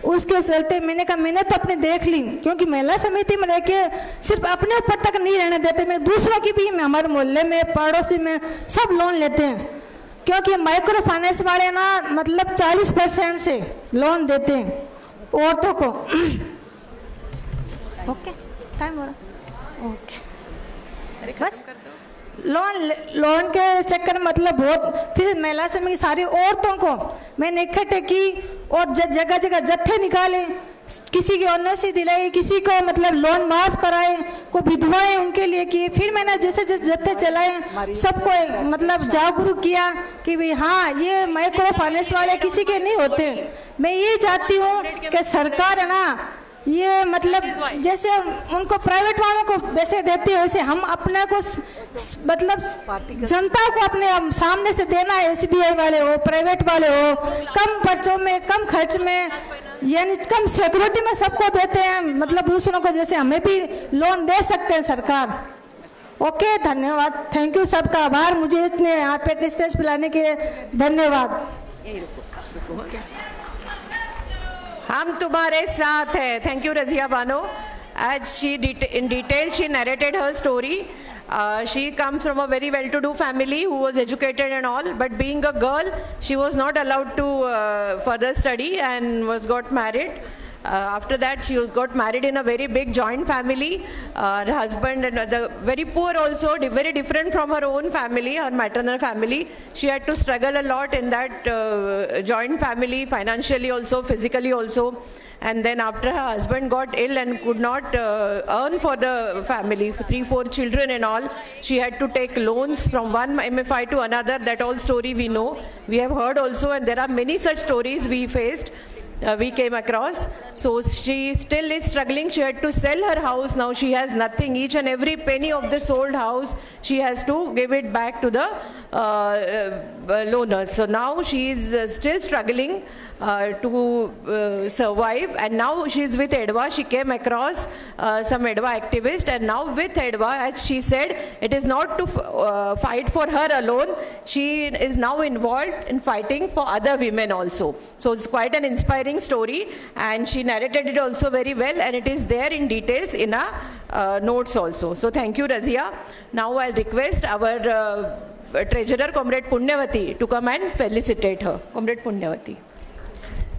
Speaker 10: उसके चलते मैंने कहा मैंने तो अपने देख ली, क्योंकि महिला समिति में रह के सिर्फ अपने ऊपर तक नहीं रहने देते, मैं दूसरों की भी, मैं हमारे मोहल्ले में पड़ोसी में सब लोन लेते हैं, क्योंकि माइक्रो फाइनेंस वाले ना मतलब 40% से लोन देते हैं औरतों को। ओके टाइम हो रहा, ओके बस लोन के चक्कर मतलब बहुत। फिर महिला समिति सारी औरतों को मैंने इकट्ठे की और जगह जगह जत्थे निकाले, किसी की एनओसी दिलाई, किसी को मतलब लोन माफ कराए, को विधवाएं उनके लिए किए। फिर मैंने जैसे जैसे जत्थे चलाए सबको मतलब जागरूक किया कि भाई हाँ ये माइक्रो फाइनेंस वाले किसी के नहीं होते। मैं ये चाहती हूँ कि सरकार है ना ये मतलब जैसे उनको प्राइवेट वालों को पैसे देते हैं, वैसे हम अपने को मतलब जनता को अपने सामने से देना है। SBI वाले हो, प्राइवेट वाले हो, कम पर्चों में, कम खर्च में, यानी कम सिक्योरिटी में सबको देते हैं, मतलब दूसरों को जैसे हमें भी लोन दे सकते हैं सरकार। ओके धन्यवाद, थैंक यू, सबका आभार, मुझे इतने यहाँ पे स्टेज पिलाने के धन्यवाद।
Speaker 4: हम तुम्हारे साथ हैं। Thank you, Razia Bano. As in detail, she narrated her story. She comes from a very well-to-do family who was educated and all, but being a girl, she was not allowed to further study and got married. After that, she got married in a very big joint family. Her husband and very poor also, very different from her own family, her maternal family. She had to struggle a lot in that joint family, financially also, physically also. And then after her husband got ill and could not earn for the family, for 3-4 children and all, she had to take loans from one MFI to another. That all story we know. We have heard also, and there are many such stories we faced. We came across. So she still is struggling. She had to sell her house. Now she has nothing. Each and every penny of the sold house, she has to give it back to the loaners. So now she is still struggling to survive, and now she is with Aidwa. She came across some Aidwa activist, and now with Aidwa, as she said, it is not to fight for her alone. She is now involved in fighting for other women also. So it's quite an inspiring story, and she narrated it also very well, and it is there in details in our notes also. So thank you, Razia. Now I'll request our treasurer, Comrade Punyavati, to come and felicitate her. Comrade Punyavati.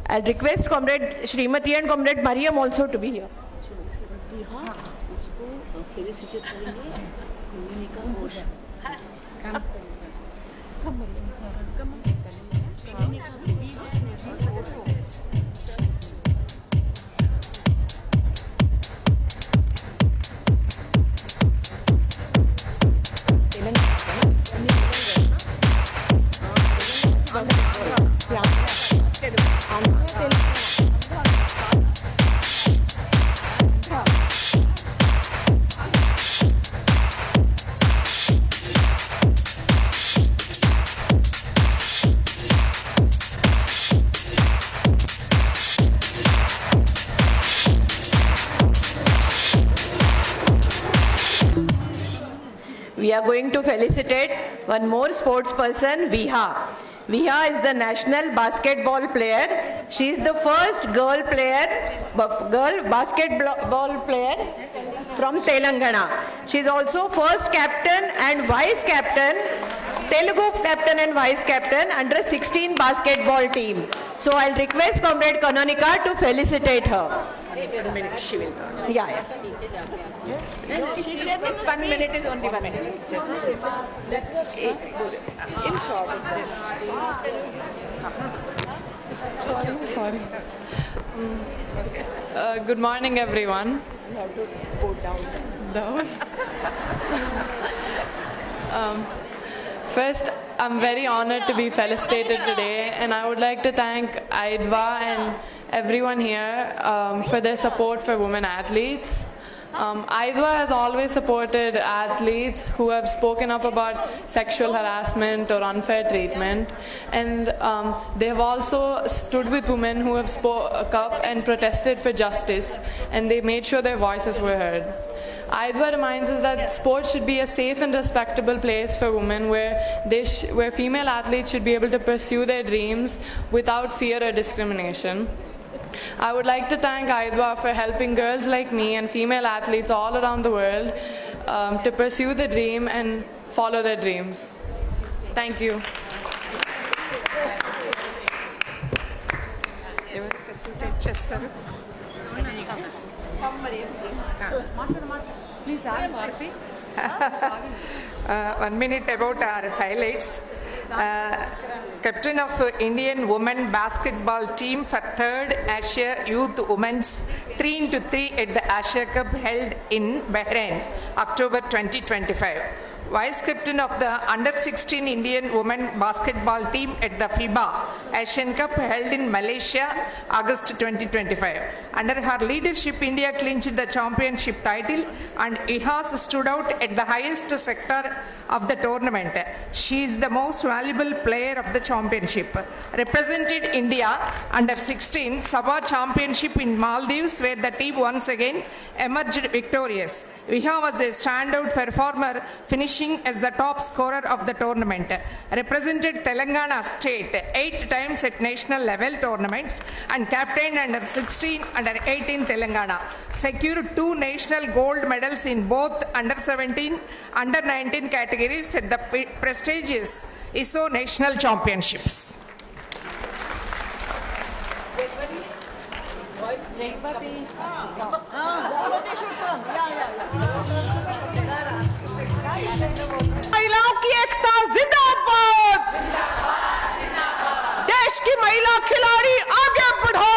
Speaker 4: I'll request Comrade Srimati and Comrade Mariam also to be here. We are going to felicitate one more sports person, Viha. Viha is the national basketball player. She is the first girl basketball player from Telangana. She is also first captain and vice captain, Telugu captain and vice captain under 16 basketball team. So I'll request Comrade Kanonika to felicitate her. She will come. Yeah. It's 1 minute is only 1 minute. Just in short.
Speaker 11: Sorry. Good morning, everyone.
Speaker 4: You have to go down.
Speaker 11: First, I'm very honored to be felicitated today, and I would like to thank Aidwa and everyone here for their support for women athletes. Aidwa has always supported athletes who have spoken up about sexual harassment or unfair treatment, and they have also stood with women who have spoke up and protested for justice, and they made sure their voices were heard. Aidwa reminds us that sports should be a safe and respectable place for women where female athletes should be able to pursue their dreams without fear or discrimination. I would like to thank Aidwa for helping girls like me and female athletes all around the world to pursue the dream and follow their dreams. Thank you.
Speaker 12: Please ask Marcy. 1 minute about our highlights. Captain of Indian women basketball team for 3rd Asia Youth Women's 3x3 at the Asia Cup held in Bahrain, October 2025. Vice captain of the under-16 Indian women basketball team at the FIBA Asian Cup held in Malaysia, August 2025. Under her leadership, India clinched the championship title, and Ihas stood out at the highest sector of the tournament. She is the most valuable player of the championship. Represented India under 16 Sabah Championship in Maldives, where the team once again emerged victorious. Viha was a standout performer, finishing as the top scorer of the tournament. Represented Telangana state 8 times at national level tournaments and captained under 16 and under 18 Telangana, secured 2 national gold medals in both under 17, under 19 categories at the prestigious ISO National Championships.
Speaker 7: महिलाओं की एकता जिंदाबाद, देश की महिला खिलाड़ी आगे बढ़ो।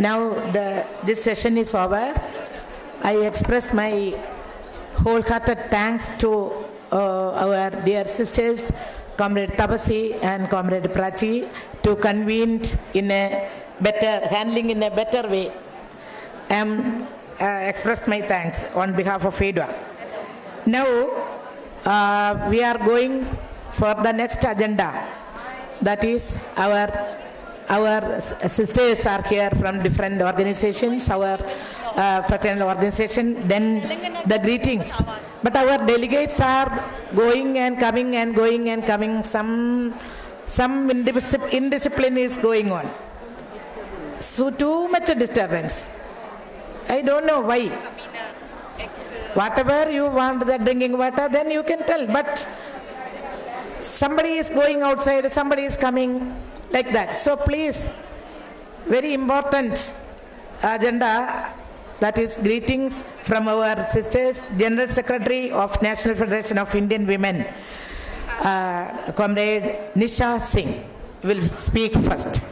Speaker 3: Now this session is over. I express my wholehearted thanks to our dear sisters, Comrade Tabasi and Comrade Prachi, to convene in a better, handling in a better way. Express my thanks on behalf of Aidwa. Now we are going for the next agenda. That is our sisters are here from different organizations, our fraternal organization, then the greetings. But our delegates are going and coming and going and coming. Some indiscipline is going on. So too much disturbance. I don't know why. Whatever you want, the drinking water, then you can tell. But somebody is going outside, somebody is coming, like that. So please, very important agenda, that is greetings from our sisters, General Secretary of National Federation of Indian Women, Comrade Nisha Singh will speak first.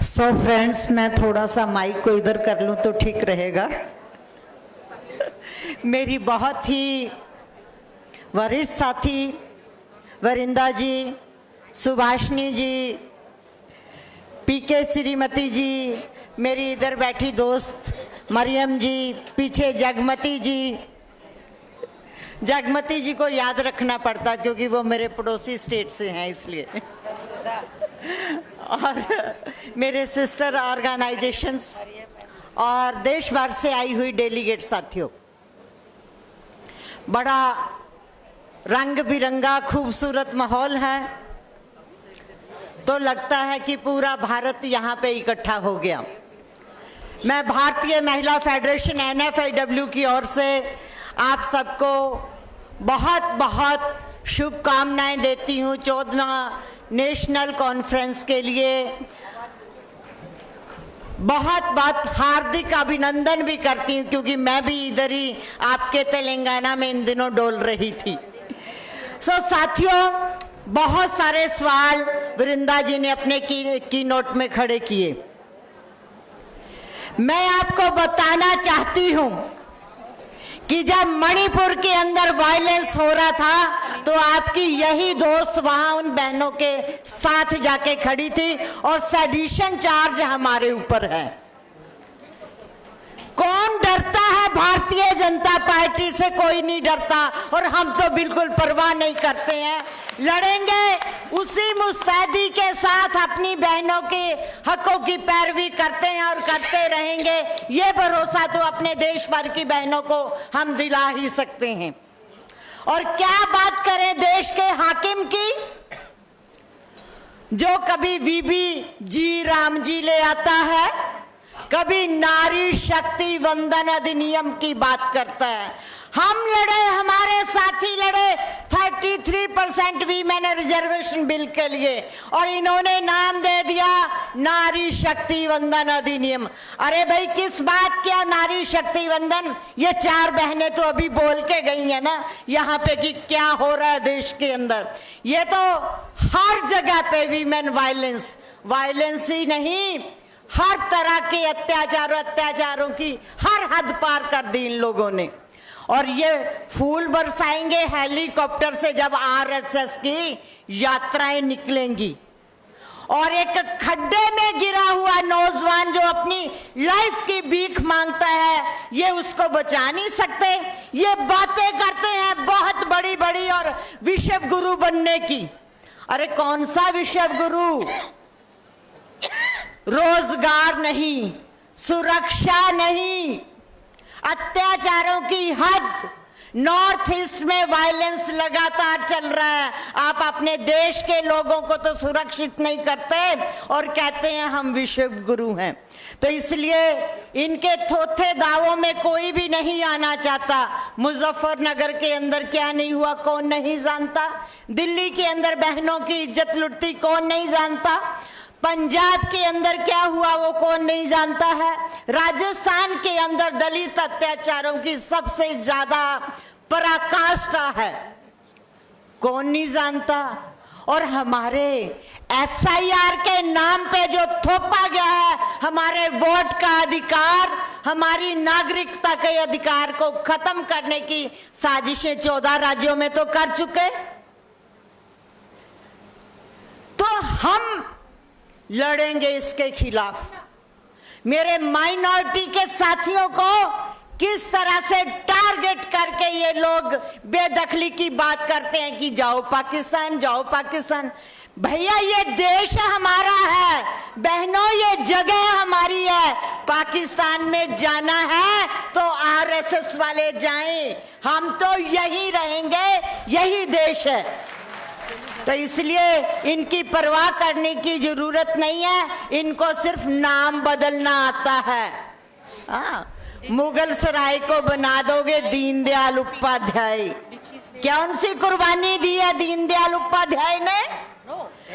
Speaker 13: So friends, मैं थोड़ा सा mic को इधर कर लूं तो ठीक रहेगा। मेरी बहुत ही वरिष्ठ साथी वरिंदा जी, सुभाषिनी जी, पीके श्रीमती जी, मेरी इधर बैठी दोस्त मरियम जी, पीछे जगमती जी। जगमती जी को याद रखना पड़ता क्योंकि वो मेरे पड़ोसी स्टेट से हैं, इसलिए। और मेरे सिस्टर ऑर्गेनाइजेशंस और देश भर से आई हुई डेलीगेट साथियों, बड़ा रंग बिरंगा खूबसूरत माहौल है, तो लगता है कि पूरा भारत यहाँ पे इकट्ठा हो गया। मैं भारतीय महिला फेडरेशन NFIW की ओर से आप सबको बहुत बहुत शुभकामनाएं देती हूँ 14वां नेशनल कॉन्फ्रेंस के लिए। बहुत बहुत हार्दिक अभिनंदन भी करती हूँ क्योंकि मैं भी इधर ही आपके तेलंगाना में इन दिनों डोल रही थी। साथियों, बहुत सारे सवाल वृंदा जी ने अपने की नोट में खड़े किए। मैं आपको बताना चाहती हूँ कि जब मणिपुर के अंदर वायलेंस हो रहा था तो आपकी यही दोस्त वहां उन बहनों के साथ जाके खड़ी थी और सेडिशन चार्ज हमारे ऊपर है। कौन डरता है? भारतीय जनता पार्टी से कोई नहीं डरता और हम तो बिल्कुल परवाह नहीं करते हैं। लड़ेंगे उसी मुस्तैदी के साथ, अपनी बहनों के हकों की पैरवी करते हैं और करते रहेंगे। ये भरोसा तो अपने देश भर की बहनों को हम दिला ही सकते हैं। और क्या बात करें देश के हाकिम की, जो कभी वीबी जी राम जी ले आता है, कभी नारी शक्ति वंदन अधिनियम की बात करता है। हम लड़े, हमारे साथी लड़े 33% वीमेन रिजर्वेशन बिल के लिए और इन्होंने नाम दे दिया नारी शक्ति वंदन अधिनियम। अरे भाई, किस बात क्या नारी शक्ति वंदन? ये 4 बहनें तो अभी बोल के गई है ना यहाँ पे कि क्या हो रहा है देश के अंदर। ये तो हर जगह पे वीमेन वायलेंस ही नहीं, हर तरह के अत्याचारों की हर हद पार कर दी इन लोगों ने। और ये फूल बरसाएंगे हेलीकॉप्टर से जब RSS की यात्राएं निकलेंगी। और एक खड्डे में गिरा हुआ नौजवान जो अपनी लाइफ की भीख मांगता है, ये उसको बचा नहीं सकते। ये बातें करते हैं बहुत बड़ी बड़ी और विश्व गुरु बनने की। अरे कौन सा विश्व गुरु? रोजगार नहीं, सुरक्षा नहीं, अत्याचारों की हद, नॉर्थ ईस्ट में वायलेंस लगातार चल रहा है। आप अपने देश के लोगों को तो सुरक्षित नहीं करते और कहते हैं हम विश्व गुरु हैं। तो इसलिए इनके थोथे दावों में कोई भी नहीं आना चाहता। मुजफ्फरनगर के अंदर क्या नहीं हुआ कौन नहीं जानता, दिल्ली के अंदर बहनों की इज्जत लुटती कौन नहीं जानता, पंजाब के अंदर क्या हुआ वो कौन नहीं जानता है, राजस्थान के अंदर दलित अत्याचारों की सबसे ज्यादा पराकाष्ठा है, कौन नहीं जानता। और हमारे SIR के नाम पे जो थोपा गया है, हमारे वोट का अधिकार, हमारी नागरिकता के अधिकार को खत्म करने की साजिशें 14 राज्यों में तो कर चुके। तो हम लड़ेंगे इसके खिलाफ। मेरे माइनॉरिटी के साथियों को किस तरह से टारगेट करके ये लोग बेदखली की बात करते हैं कि जाओ पाकिस्तान, जाओ पाकिस्तान। भैया ये देश हमारा है, बहनों ये जगह हमारी है। पाकिस्तान में जाना है तो RSS वाले जाएं, हम तो यही रहेंगे, यही देश है। तो इसलिए इनकी परवाह करने की जरूरत नहीं है, इनको सिर्फ नाम बदलना आता है। मुगल सराय को बना दोगे दीनदयाल उपाध्याय। क्या उनसे कुर्बानी दी है दीनदयाल उपाध्याय ने?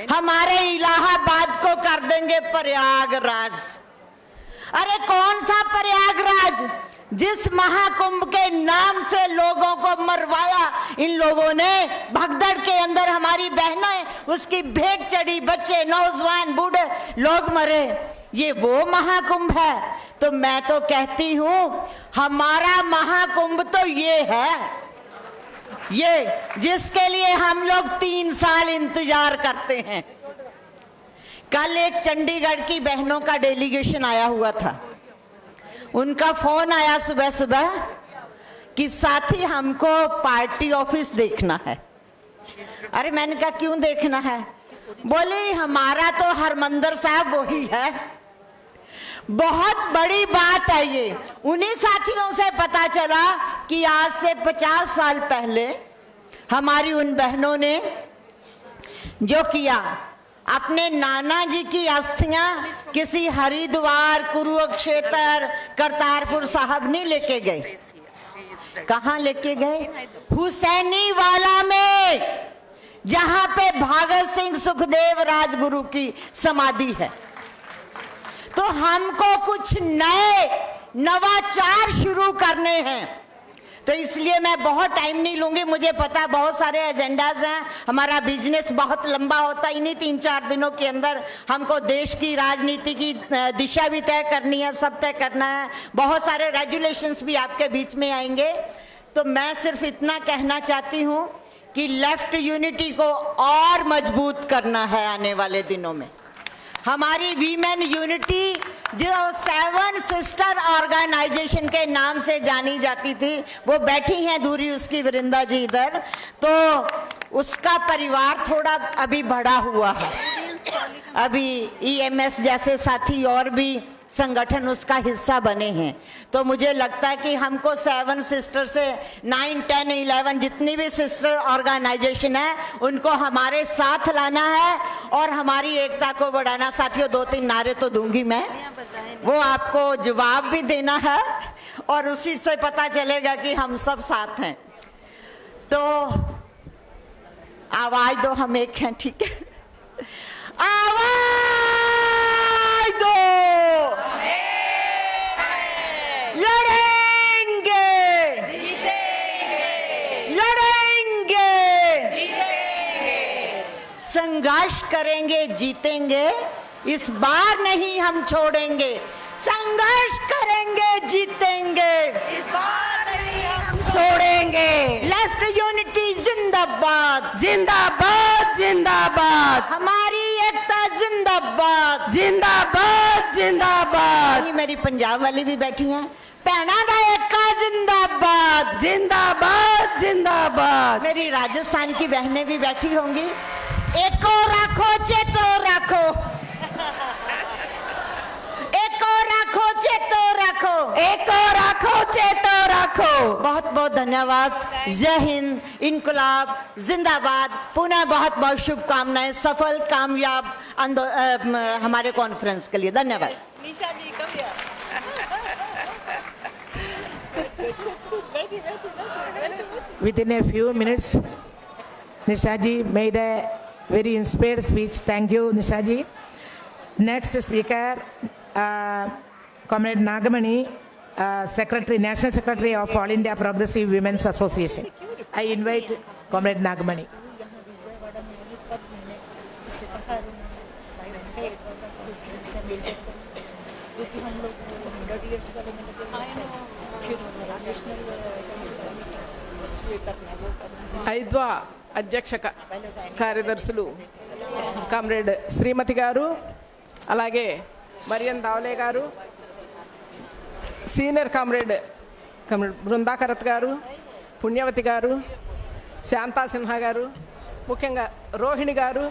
Speaker 13: हमारे इलाहाबाद को कर देंगे प्रयागराज। अरे कौन सा प्रयागराज? जिस महाकुंभ के नाम से लोगों को मरवाया इन लोगों ने, भगदड़ के अंदर हमारी बहनें, उसकी भेंट चढ़ी, बच्चे, नौजवान, बूढ़े लोग मरे, ये वो महाकुंभ है। तो मैं तो कहती हूं हमारा महाकुंभ तो ये है, ये जिसके लिए हम लोग 3 साल इंतजार करते हैं। कल एक चंडीगढ़ की बहनों का डेलीगेशन आया हुआ था, उनका फोन आया सुबह सुबह कि साथी हमको पार्टी ऑफिस देखना है। अरे मैंने कहा क्यों देखना है? बोली हमारा तो हरमंदिर साहब वही है। बहुत बड़ी बात है ये। उन्हीं साथियों से पता चला कि आज से 50 साल पहले हमारी उन बहनों ने जो किया, अपने नाना जी की अस्थियां किसी हरिद्वार, कुरुक्षेत्र, करतारपुर साहब नहीं लेके गए। कहां लेके गए? हुसैनी वाला में, जहां पे भगत सिंह, सुखदेव, राजगुरु की समाधि है। तो हमको कुछ नए नवाचार शुरू करने हैं। तो इसलिए मैं बहुत टाइम नहीं लूंगी, मुझे पता बहुत सारे एजेंडाज हैं, हमारा बिजनेस बहुत लंबा होता है। इन्हीं 3-4 दिनों के अंदर हमको देश की राजनीति की दिशा भी तय करनी है, सब तय करना है। बहुत सारे रेजुलेशंस भी आपके बीच में आएंगे। तो मैं सिर्फ इतना कहना चाहती हूं कि लेफ्ट यूनिटी को और मजबूत करना है आने वाले दिनों में। हमारी वीमेन यूनिटी जो 7 सिस्टर ऑर्गेनाइजेशन के नाम से जानी जाती थी, वो बैठी हैं दूरी उसकी वृंदा जी इधर, तो उसका परिवार थोड़ा अभी बढ़ा हुआ है। अभी EMS जैसे साथी और भी संगठन उसका हिस्सा बने हैं। तो मुझे लगता है कि हमको 7 सिस्टर से 9, 10, 11 जितनी भी सिस्टर ऑर्गेनाइजेशन है उनको हमारे साथ लाना है और हमारी एकता को बढ़ाना। साथियों 2-3 नारे तो दूंगी मैं, वो आपको जवाब भी देना है और उसी से पता चलेगा कि हम सब साथ हैं। तो आवाज दो, हम एक हैं, ठीक है? आवाज दो, लड़ेंगे, लड़ेंगे, संघर्ष करेंगे, जीतेंगे। इस बार नहीं हम छोड़ेंगे, संघर्ष करेंगे, जीतेंगे, इस बार नहीं हम छोड़ेंगे। लेफ्ट यूनिटी जिंदाबाद, जिंदाबाद, जिंदाबाद। हमारी एकता जिंदाबाद, जिंदाबाद, जिंदाबाद। मेरी पंजाब वाली भी बैठी हैं, भैना दा एकता जिंदाबाद, जिंदाबाद, जिंदाबाद। मेरी राजस्थान की बहनें भी बैठी होंगी, एको राखो चेतो राखो, एको राखो चेतो राखो, एको राखो चेतो राखो। बहुत बहुत धन्यवाद। जय हिंद, इनकलाब जिंदाबाद। पुनः बहुत बहुत शुभकामनाएं सफल कामयाब हमारे कॉन्फ्रेंस के लिए। धन्यवाद।
Speaker 7: निशा जी, come here.
Speaker 3: Within a few minutes, Nishaji made a very inspired speech. Thank you, Nishaji. Next speaker, Comrade Nagamani, Secretary, National Secretary of All India Progressive Women's Association. I invite Comrade Nagamani.
Speaker 14: Aidwa అధ్యక్ష కార్యదర్శులు comrade శ్రీమతి గారు, అలాగే Marrion దావలే గారు, senior comrade Brinda Karat గారు, పుణ్యవతి గారు, శాంతా సిన్హా గారు, ముఖ్యంగా రోహిణి గారు,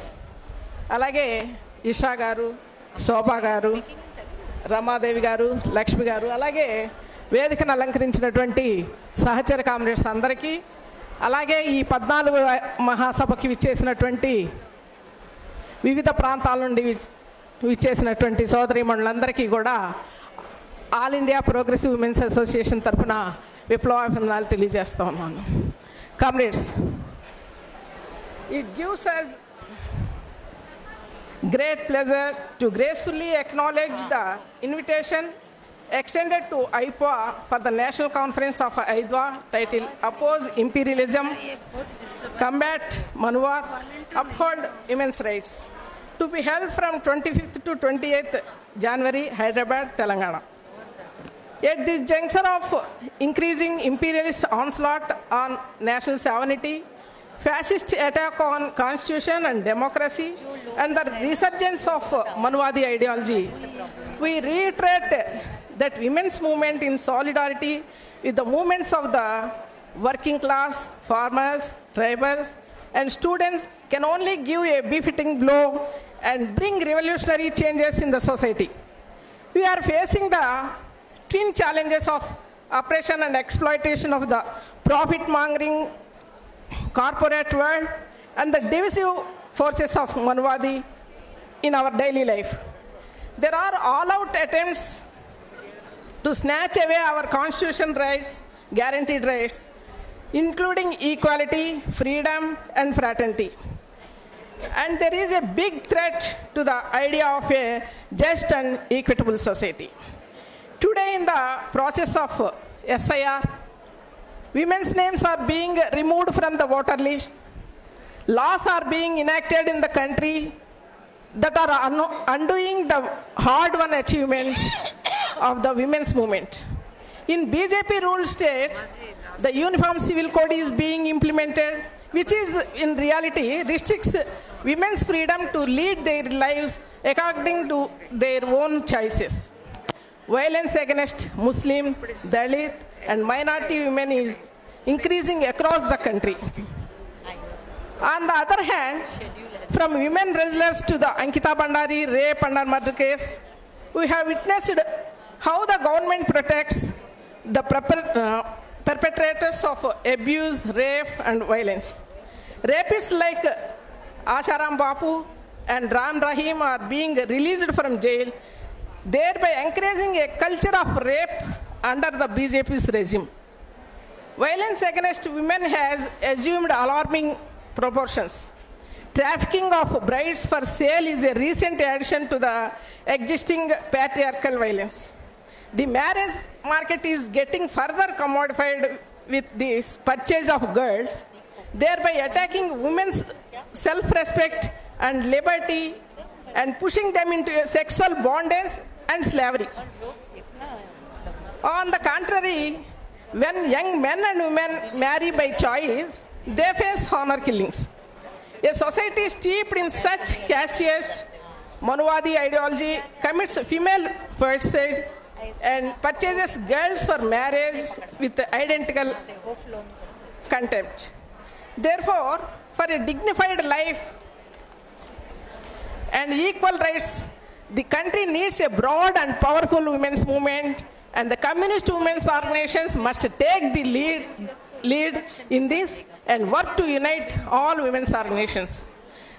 Speaker 14: అలాగే ఇషా గారు, శోభా గారు, రమాదేవి గారు, లక్ష్మి గారు, అలాగే వేదికను అలంకరించినటువంటి సహచర కామ్రేడ్స్ అందరికీ, అలాగే ఈ 14 మహాసభకి విచ్చేసినటువంటి వివిధ ప్రాంతాల నుండి విచ్చేసినటువంటి సోదరీమణులందరికీ కూడా all India progressive women's association తరఫున విప్లవాభినందనాలు తెలియజేస్తా ఉన్నాను. Comrades, it gives us great pleasure to gracefully acknowledge the invitation extended to Aidwa for the National Conference of Aidwa titled Oppose Imperialism, Combat Manwar, Uphold Women's Rights, to be held from 25th to 28th January, Hyderabad, Telangana. At this juncture of increasing imperialist onslaught on national sovereignty, fascist attack on constitution and democracy, and the resurgence of Manwadi ideology, we reiterate that women's movement in solidarity with the movements of the working class, farmers, tribals, and students can only give a befitting blow and bring revolutionary changes in the society. We are facing the twin challenges of oppression and exploitation of the profit-mongering corporate world and the divisive forces of Manwadi in our daily life. There are all-out attempts to snatch away our constitution rights, guaranteed rights, including equality, freedom, and fraternity. And there is a big threat to the idea of a just and equitable society. Today, in the process of SIR, women's names are being removed from the voter list. Laws are being enacted in the country that are undoing the hard-won achievements of the women's movement. In BJP-ruled states, the Uniform Civil Code is being implemented, which is in reality restricts women's freedom to lead their lives according to their own choices. Violence against Muslim, Dalit, and minority women is increasing across the country. On the other hand, from women wrestlers to the Ankita Bandari rape and murder case, we have witnessed how the government protects the perpetrators of abuse, rape, and violence. Rapists like Asharam Bapu and Ram Rahim are being released from jail, thereby encouraging a culture of rape under the BJP's regime. Violence against women has assumed alarming proportions. Trafficking of brides for sale is a recent addition to the existing patriarchal violence. The marriage market is getting further commodified with this purchase of girls, thereby attacking women's self-respect and liberty and pushing them into sexual bondage and slavery. On the contrary, when young men and women marry by choice, they face honor killings. A society steeped in such casteist Manwadi ideology commits female ferticide and purchases girls for marriage with identical contempt. Therefore, for a dignified life, and equal rights, the country needs a broad and powerful women's movement, and the communist women's organizations must take the lead in this and work to unite all women's organizations.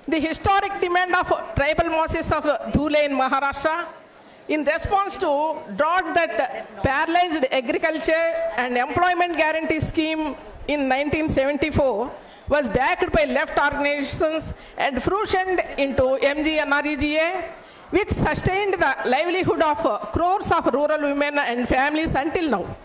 Speaker 14: The historic demand of tribal masses of Dhule in Maharashtra in response to drought that paralyzed agriculture and employment guarantee scheme in 1974 was backed by left organizations and fruitioned into MGNREGA, which sustained the livelihood of crores of rural women and families until now.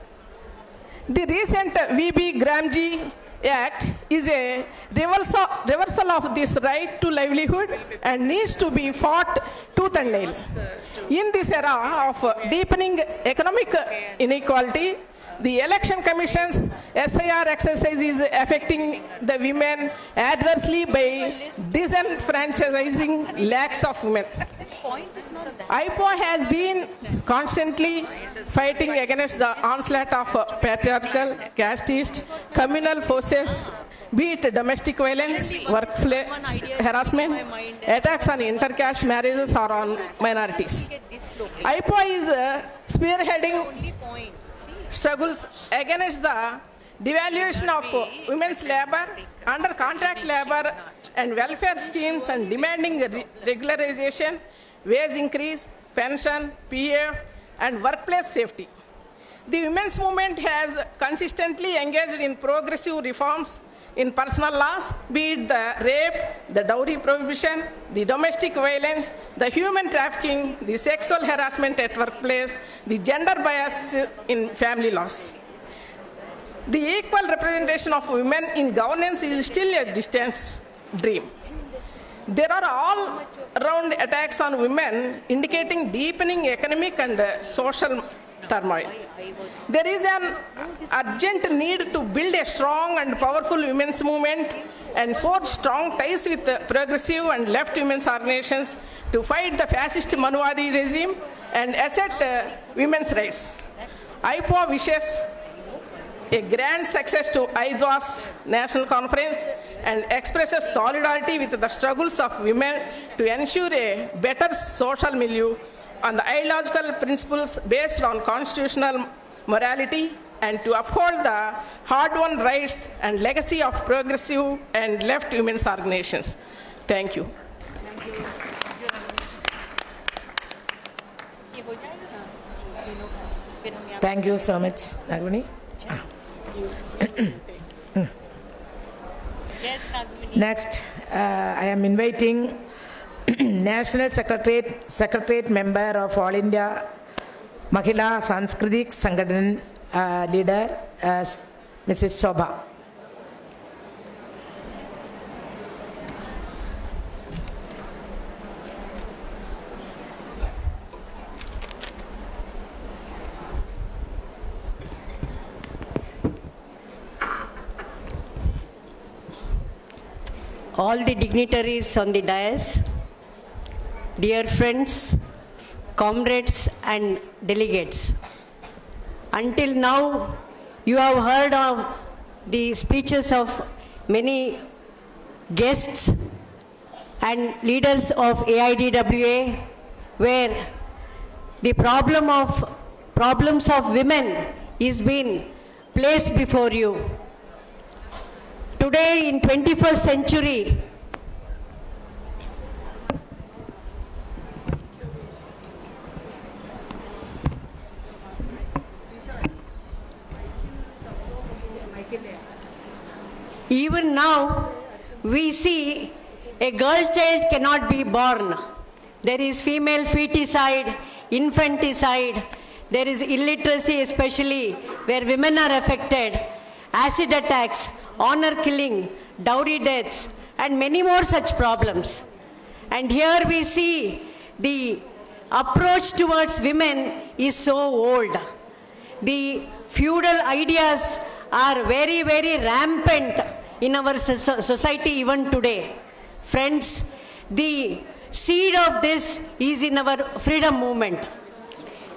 Speaker 14: The recent VB Gramji Act is a reversal of this right to livelihood and needs to be fought tooth and nail. In this era of deepening economic inequality, the Election Commission's SIR exercise is affecting the women adversely by disenfranchising lakhs of women. Aidwa has been constantly fighting against the onslaught of patriarchal, casteist, communal forces, be it domestic violence, workplace harassment, attacks on intercaste marriages or on minorities. Aidwa is spearheading struggles against the devaluation of women's labor, under contract labor and welfare schemes, and demanding regularization, wage increase, pension, PF, and workplace safety. The women's movement has consistently engaged in progressive reforms in personal laws, be it the rape, the dowry prohibition, the domestic violence, the human trafficking, the sexual harassment at workplace, the gender bias in family laws. The equal representation of women in governance is still a distant dream. There are all-round attacks on women indicating deepening economic and social turmoil. There is an urgent need to build a strong and powerful women's movement and forge strong ties with progressive and left women's organizations to fight the fascist Manuwadi regime and assert women's rights. Aidwa wishes a grand success to Aidwa's national conference and expresses solidarity with the struggles of women to ensure a better social milieu on the ideological principles based on constitutional morality and to uphold the hard-won rights and legacy of progressive and left women's organizations. Thank you.
Speaker 3: Thank you so much, Naguni. Next, I am inviting National Secretariat member of All India Mahila Sanskritik Sangadan leader, Mrs. Shobha.
Speaker 15: All the dignitaries on the dais, dear friends, comrades and delegates. Until now, you have heard of the speeches of many guests and leaders of AIDWA, where the problems of women is being placed before you. Today in 21st century, even now, we see a girl child cannot be born. There is female feticide, infanticide, there is illiteracy, especially where women are affected, acid attacks, honor killing, dowry deaths, and many more such problems. And here we see the approach towards women is so old. The feudal ideas are very, very rampant in our society even today. Friends, the seed of this is in our freedom movement.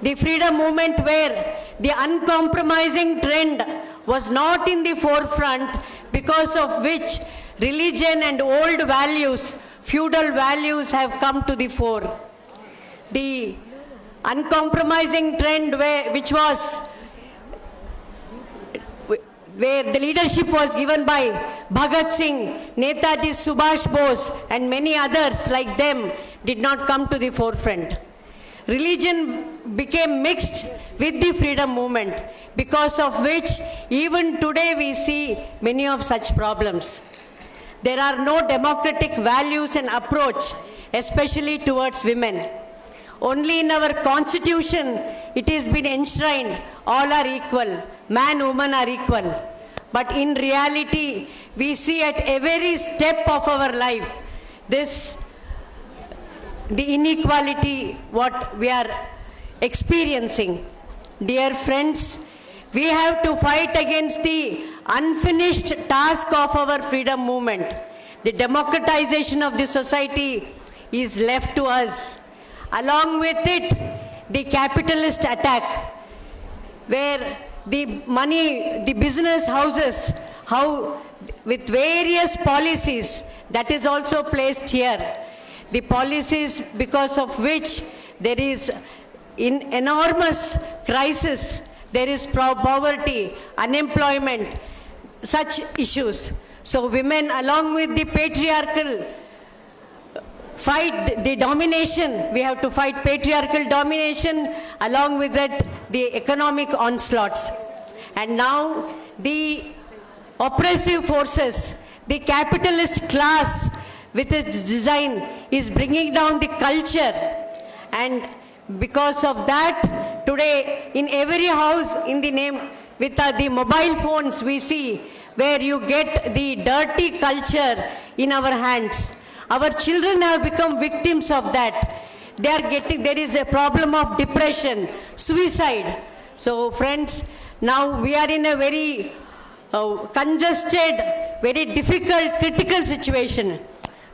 Speaker 15: The freedom movement where the uncompromising trend was not in the forefront, because of which religion and old values feudal values have come to the fore. The uncompromising trend which was where the leadership was given by Bhagat Singh, Netaji Subhash Bose and many others like them did not come to the forefront. Religion became mixed with the freedom movement, because of which even today we see many of such problems. There are no democratic values and approach, especially towards women. Only in our constitution it has been enshrined, all are equal, man, woman are equal. But in reality, we see at every step of our life, the inequality what we are experiencing. Dear friends, we have to fight against the unfinished task of our freedom movement. The democratization of the society is left to us. Along with it, the capitalist attack, where the money, the business houses, how with various policies, that is also placed here. The policies because of which there is enormous crisis, there is poverty, unemployment, such issues. So women, along with the patriarchal fight, the domination, we have to fight patriarchal domination, along with that the economic onslaughts. And now the oppressive forces, the capitalist class with its design is bringing down the culture, and because of that today in every house in the name with the mobile phones we see where you get the dirty culture in our hands. Our children have become victims of that. There is a problem of depression, suicide. So friends, now we are in a very congested, very difficult, critical situation.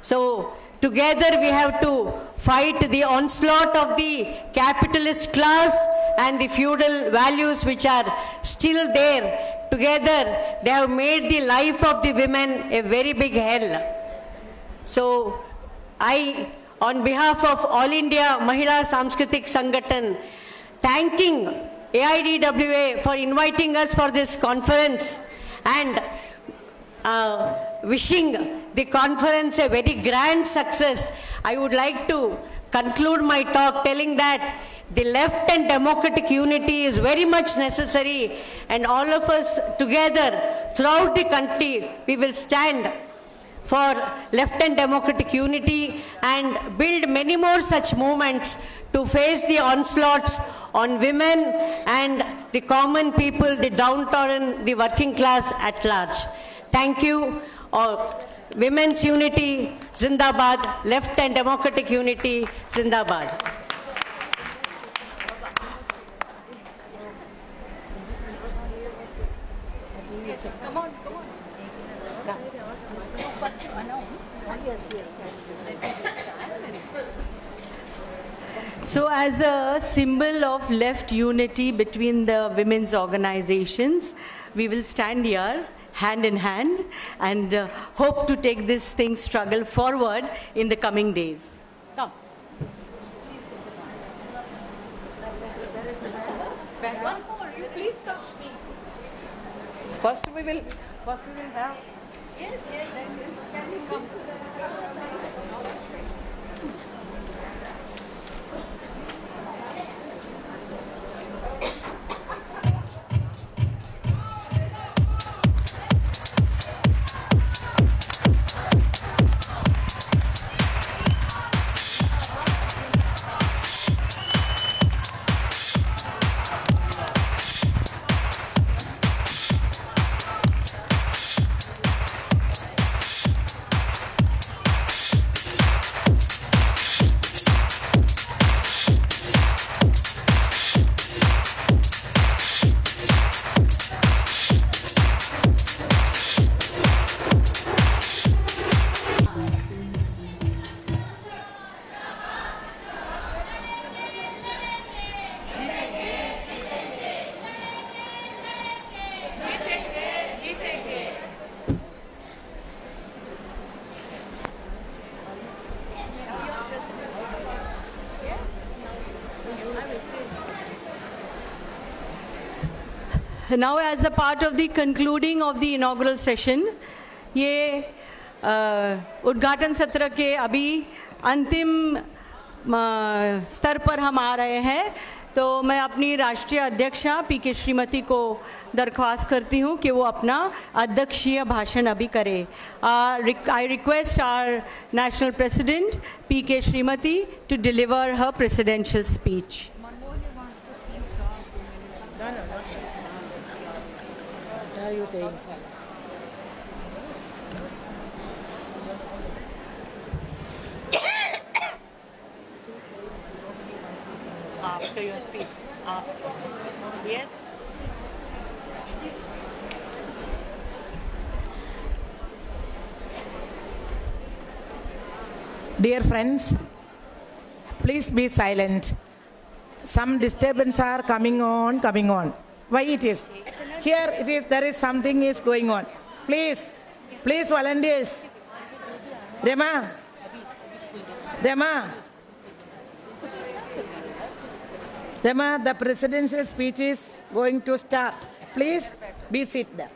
Speaker 15: So together we have to fight the onslaught of the capitalist class and the feudal values which are still there. Together they have made the life of the women a very big hell. So I, on behalf of All India Mahila Sanskritik Sangathan, thanking AIDWA for inviting us for this conference and wishing the conference a very grand success. I would like to conclude my talk telling that the left and democratic unity is very much necessary, and all of us together throughout the country we will stand for left and democratic unity and build many more such movements to face the onslaughts on women and the common people, the downtrodden, the working class at large. Thank you. Women's unity, Zindabad. Left and democratic unity, Zindabad.
Speaker 2: Come on. So as a symbol of left unity between the women's organizations, we will stand here hand in hand and hope to take this struggle forward in the coming days. Come. One more, you please touch me.
Speaker 14: First we will have.
Speaker 2: Yes, can you come? Now, as a part of the concluding of the inaugural session, ये उद्घाटन सत्र के अभी अंतिम स्तर पर हम आ रहे हैं, तो मैं अपनी राष्ट्रीय अध्यक्षा पीके श्रीमती को दरख्वास्त करती हूँ कि वो अपना अध्यक्षीय भाषण अभी करें. I request our national president PK Shrimati to deliver her presidential speech.
Speaker 3: What are you saying?
Speaker 2: After your speech. Yes.
Speaker 3: Dear friends, please be silent. Some disturbance are coming on. Why it is? Here it is, there is something is going on. Please volunteers. Rema, the presidential speech is going to start. Please be seated there.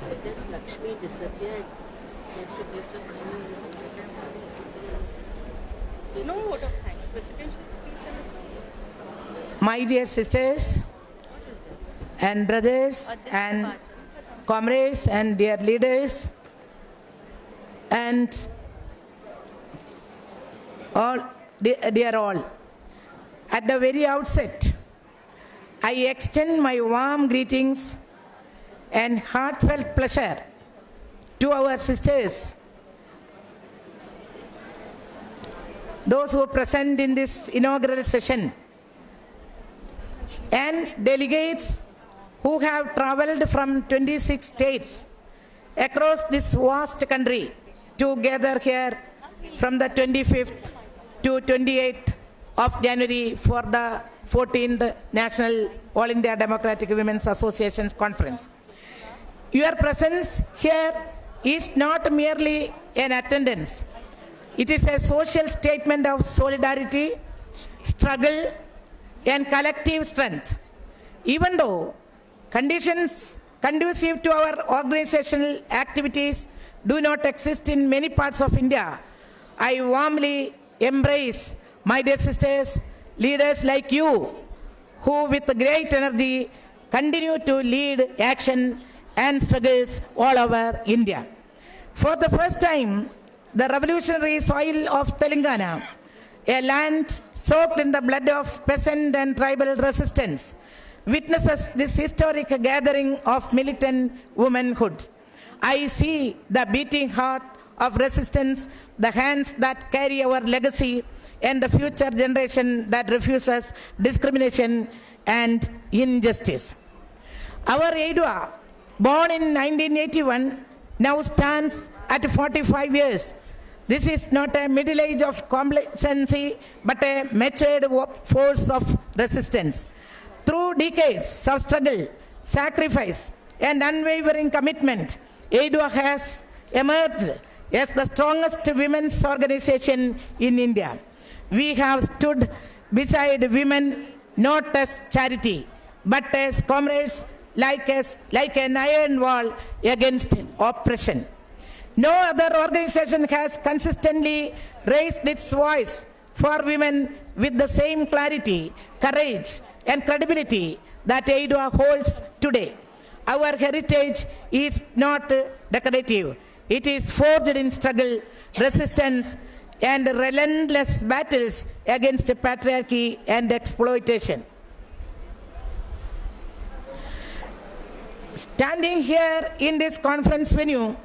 Speaker 8: Because Lakshmi disappeared. Has to give the money.
Speaker 2: No vote of thanks. Presidential speech.
Speaker 3: My dear sisters and brothers and comrades and dear leaders and all, dear all, at the very outset, I extend my warm greetings and heartfelt pleasure to our sisters, those who are present in this inaugural session, and delegates who have traveled from 26 states across this vast country to gather here from the 25th to 28th of January for the 14th National All India Democratic Women's Associations Conference. Your presence here is not merely an attendance. It is a social statement of solidarity, struggle, and collective strength. Even though conditions conducive to our organizational activities do not exist in many parts of India, I warmly embrace my dear sisters, leaders like you, who with great energy continue to lead action and struggles all over India. For the first time, the revolutionary soil of Telangana, a land soaked in the blood of peasant and tribal resistance, witnesses this historic gathering of militant womanhood. I see the beating heart of resistance, the hands that carry our legacy, and the future generation that refuses discrimination and injustice. Our Aidwa, born in 1981, now stands at 45 years. This is not a middle age of complacency, but a matured force of resistance. Through decades of struggle, sacrifice, and unwavering commitment, Aidwa has emerged as the strongest women's organization in India. We have stood beside women not as charity, but as comrades, like an iron wall against oppression. No other organization has consistently raised its voice for women with the same clarity, courage, and credibility that Aidwa holds today. Our heritage is not decorative. It is forged in struggle, resistance, and relentless battles against patriarchy and exploitation. Standing here in this conference venue,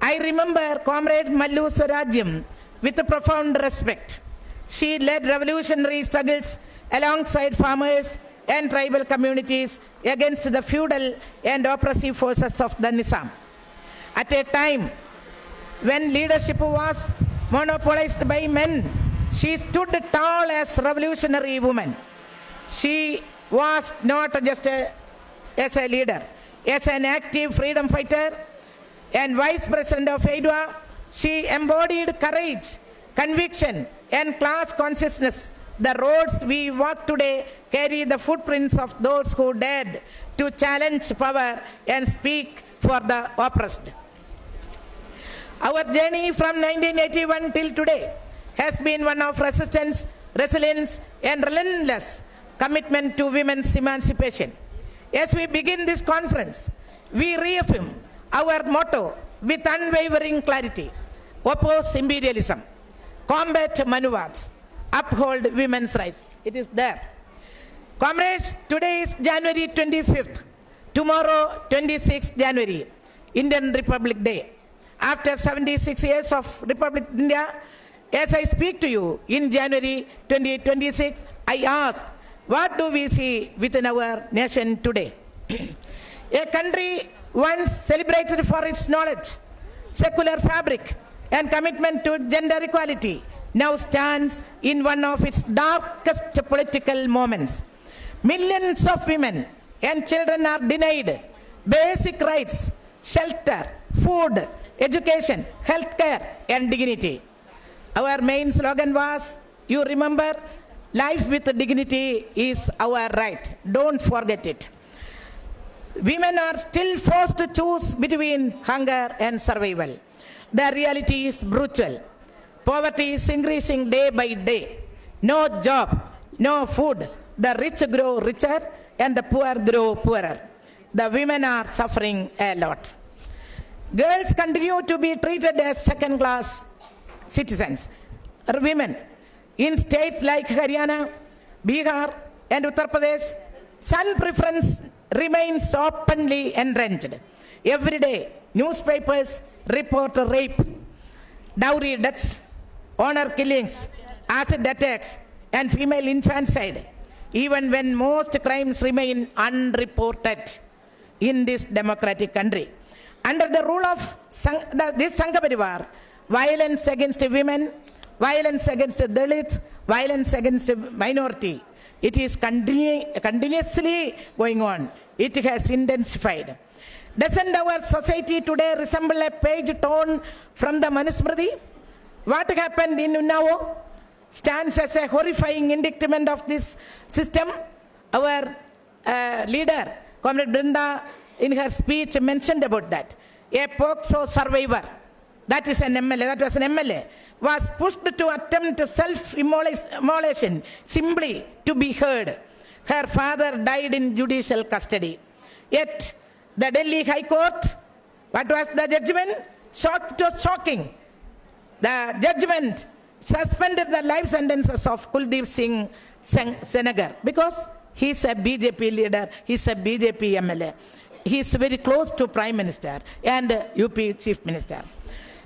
Speaker 3: I remember Comrade Mallu Swarajyam with profound respect. She led revolutionary struggles alongside farmers and tribal communities against the feudal and oppressive forces of the Nizam. At a time when leadership was monopolized by men, she stood tall as a revolutionary woman. She was not just as a leader, as an active freedom fighter and vice president of Aidwa. She embodied courage, conviction, and class consciousness
Speaker 14: The roads we walk today carry the footprints of those who dared to challenge power and speak for the oppressed. Our journey from 1981 till today has been one of resistance, resilience, and relentless commitment to women's emancipation. As we begin this conference, we reaffirm our motto with unwavering clarity: oppose imperialism, combat manuals, uphold women's rights. It is there. Comrades, today is January 25th. Tomorrow, 26th January, Indian Republic Day. After 76 years of Republic of India, as I speak to you in January 2026, I ask, what do we see within our nation today? A country once celebrated for its knowledge, secular fabric, and commitment to gender equality now stands in one of its darkest political moments. Millions of women and children are denied basic rights, shelter, food, education, healthcare, and dignity. Our main slogan was, you remember, life with dignity is our right. Don't forget it. Women are still forced to choose between hunger and survival. The reality is brutal. Poverty is increasing day by day. No job, no food. The rich grow richer and the poor grow poorer. The women are suffering a lot. Girls continue to be treated as second-class citizens. Women in states like Haryana, Bihar, and Uttar Pradesh, son preference remains openly entrenched. Every day, newspapers report rape, dowry deaths, honor killings, acid attacks, and female infanticide, even when most crimes remain unreported in this democratic country. Under the rule of this Sangha Parivar, violence against women, violence against Dalits, violence against minority, it is continuously going on. It has intensified. Doesn't our society today resemble a page torn from the Manusmriti? What happened in Unnao stands as a horrifying indictment of this system. Our leader, Comrade Brinda, in her speech mentioned about that. A POCSO survivor, that is an MLA, that was an MLA, was pushed to attempt self-immolation simply to be heard. Her father died in judicial custody. Yet, the Delhi High Court, what was the judgment? It was shocking. The judgment suspended the life sentences of Kuldeep Singh Senegar because he is a BJP leader, he is a BJP MLA. He is very close to Prime Minister and UP Chief Minister.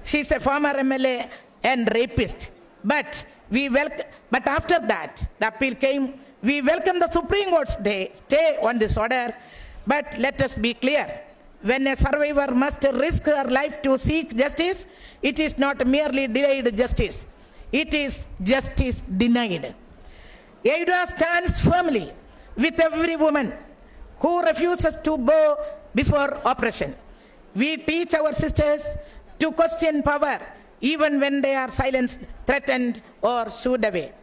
Speaker 14: She is a former MLA and rapist. But after that, the appeal came. We welcome the Supreme Court's stay on this order. But let us be clear. When a survivor must risk her life to seek justice, it is not merely denied justice. It is justice denied. Aidwa stands firmly with every woman who refuses to bow before oppression. We teach our sisters to question power even when they are silenced, threatened, or shooed away.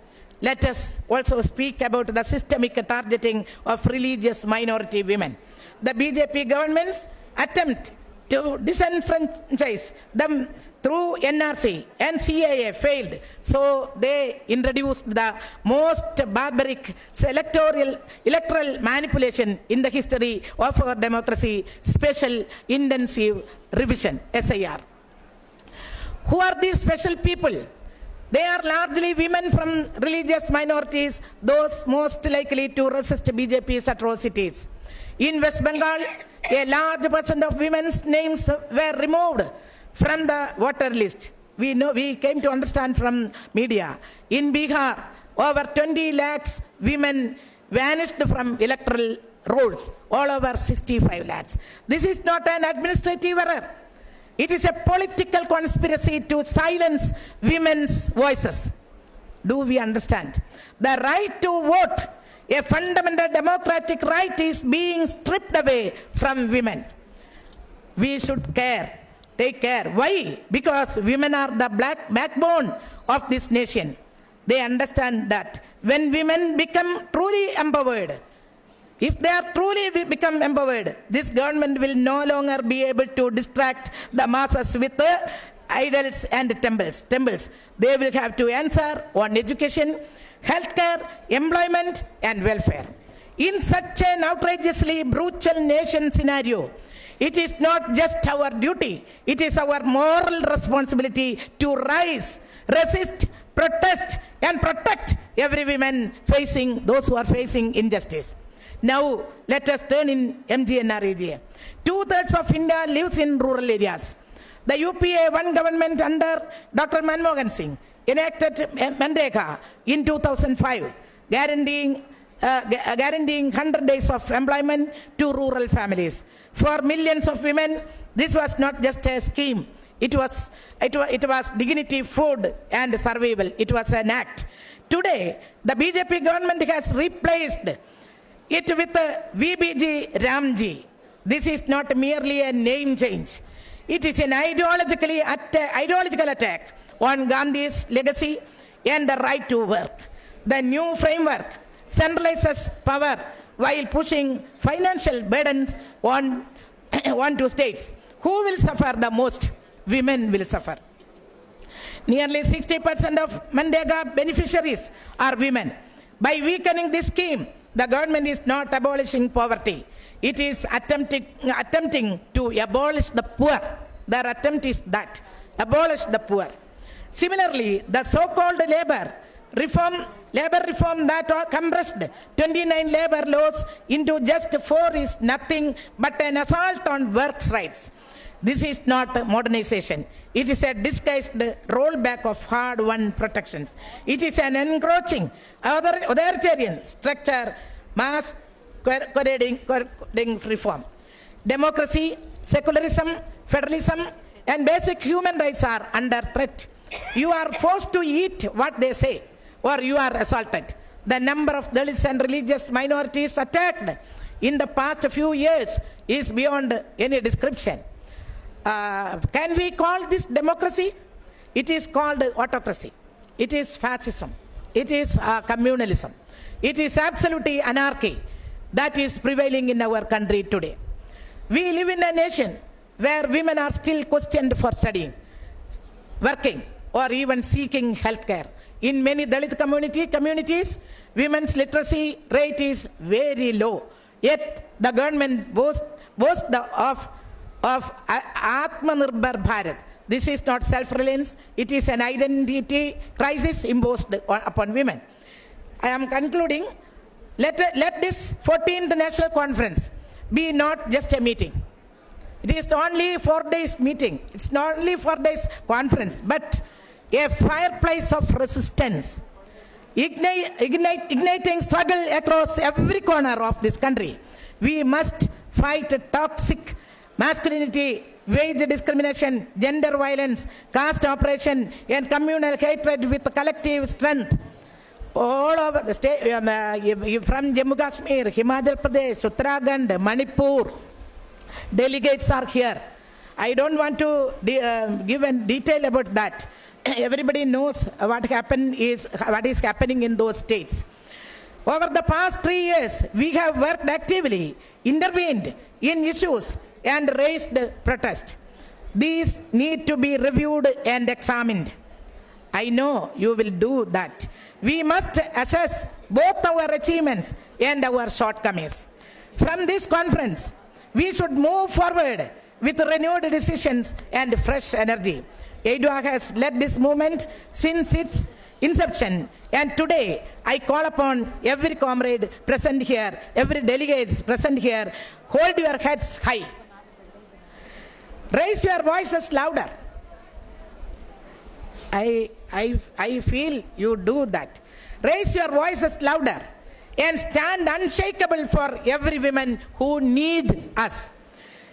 Speaker 14: Let us also speak about the systemic targeting of religious minority women. The BJP government's attempt to disenfranchise them through NRC and CAA failed. So they introduced the most barbaric electoral manipulation in the history of our democracy, Special Intensive Revision, SIR. Who are these special people? They are largely women from religious minorities, those most likely to resist BJP's atrocities. In West Bengal, a large percent of women's names were removed from the voter list. We came to understand from media. In Bihar, over 20 lakhs women vanished from electoral rolls, all over 65 lakhs. This is not an administrative error. It is a political conspiracy to silence women's voices. Do we understand? The right to vote, a fundamental democratic right, is being stripped away from women. We should take care. Why? Because women are the backbone of this nation. They understand that
Speaker 3: when women become truly empowered, if they are truly become empowered, this government will no longer be able to distract the masses with idols and temples. They will have to answer on education, healthcare, employment, and welfare. In such an outrageously brutal nation scenario, it is not just our duty, it is our moral responsibility to rise, resist, protest, and protect every woman facing those who are facing injustice. Now, let us turn in MGNR area. 2/3 of India lives in rural areas. The UPA one government under Dr. Manmohan Singh enacted Mandeka in 2005, guaranteeing 100 days of employment to rural families. For millions of women, this was not just a scheme. It was dignity, food, and survival. It was an act. Today, the BJP government has replaced it with VBG Ramji. This is not merely a name change. It is an ideological attack on Gandhi's legacy and the right to work. The new framework centralizes power while pushing financial burdens onto states. Who will suffer the most? Women will suffer. Nearly 60% of Mandeka beneficiaries are women. By weakening this scheme, the government is not abolishing poverty. It is attempting to abolish the poor. Their attempt is that, abolish the poor. Similarly, the so-called labor reform that compressed 29 labor laws into just 4 is nothing but an assault on workers' rights. This is not modernization. It is a disguised rollback of hard-won protections. It is an encroaching authoritarian structure, mass coding reform. Democracy, secularism, federalism, and basic human rights are under threat. You are forced to eat what they say, or you are assaulted. The number of Dalits and religious minorities attacked in the past few years is beyond any description. Can we call this democracy? It is called autocracy. It is fascism. It is communalism. It is absolute anarchy that is prevailing in our country today. We live in a nation where women are still questioned for studying, working, or even seeking health care. In many Dalit communities, women's literacy rate is very low. Yet the government boasts of Atmanirbhar Bharat. This is not self-reliance. It is an identity crisis imposed upon women. I am concluding. Let this 14th National Conference be not just a meeting. It is only 4 days meeting. It's not only 4 days conference, but a fireplace of resistance, igniting struggle across every corner of this country. We must fight toxic masculinity, wage discrimination, gender violence, caste oppression, and communal hatred with collective strength. All over the state, from Jammu Kashmir, Himachal Pradesh, Uttarakhand, Manipur, delegates are here. I don't want to give a detail about that. Everybody knows what is happening in those states. Over the past 3 years, we have worked actively, intervened in issues, and raised protest. These need to be reviewed and examined. I know you will do that. We must assess both our achievements and our shortcomings. From this conference, we should move forward with renewed decisions and fresh energy. Aidwa has led this movement since its inception, and today I call upon every comrade present here, every delegate present here, hold your heads high. Raise your voices louder. I feel you do that. Raise your voices louder and stand unshakable for every woman who need us.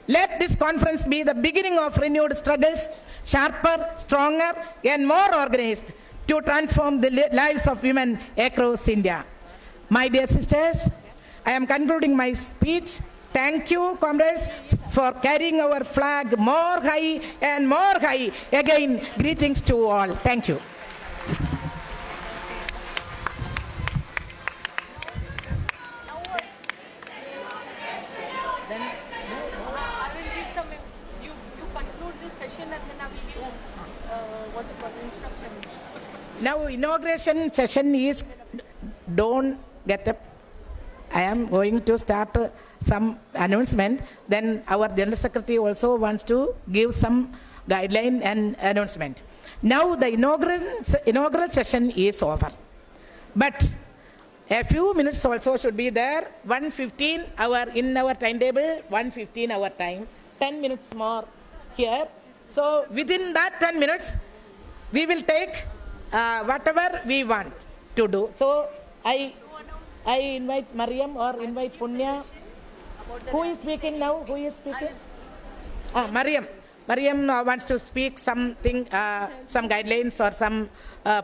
Speaker 3: Let this conference be the beginning of renewed struggles, sharper, stronger, and more organized to transform the lives of women across India. My dear sisters, I am concluding my speech. Thank you, comrades, for carrying our flag more high and more high. Again, greetings to all. Thank you. Now inauguration session is, don't get up. I am going to start some announcement. Then our General Secretary also wants to give some guideline and announcement. Now the inaugural session is over. But a few minutes also should be there. 1:15 in our timetable, 1:15 our time, 10 minutes more here. So within that 10 minutes, we will take whatever we want to do. So I invite Mariam or invite Punya. Who is speaking now? Who is speaking? Mariam. Mariam wants to speak something, some guidelines or some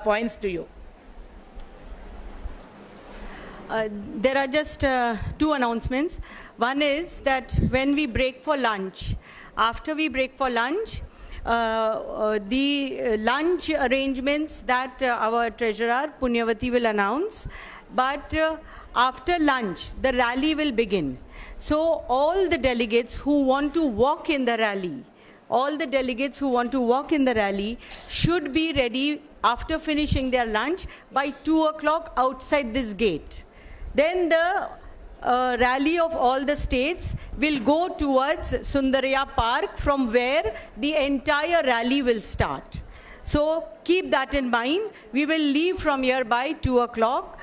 Speaker 3: points to you.
Speaker 2: There are just two announcements. One is that when we break for lunch, after we break for lunch, the lunch arrangements that our treasurer Punyavati will announce, but after lunch the rally will begin. So all the delegates who want to walk in the rally, should be ready after finishing their lunch by 2 o'clock outside this gate. Then the rally of all the states will go towards Sundaraya Park, from where the entire rally will start. So keep that in mind. We will leave from here by 2 o'clock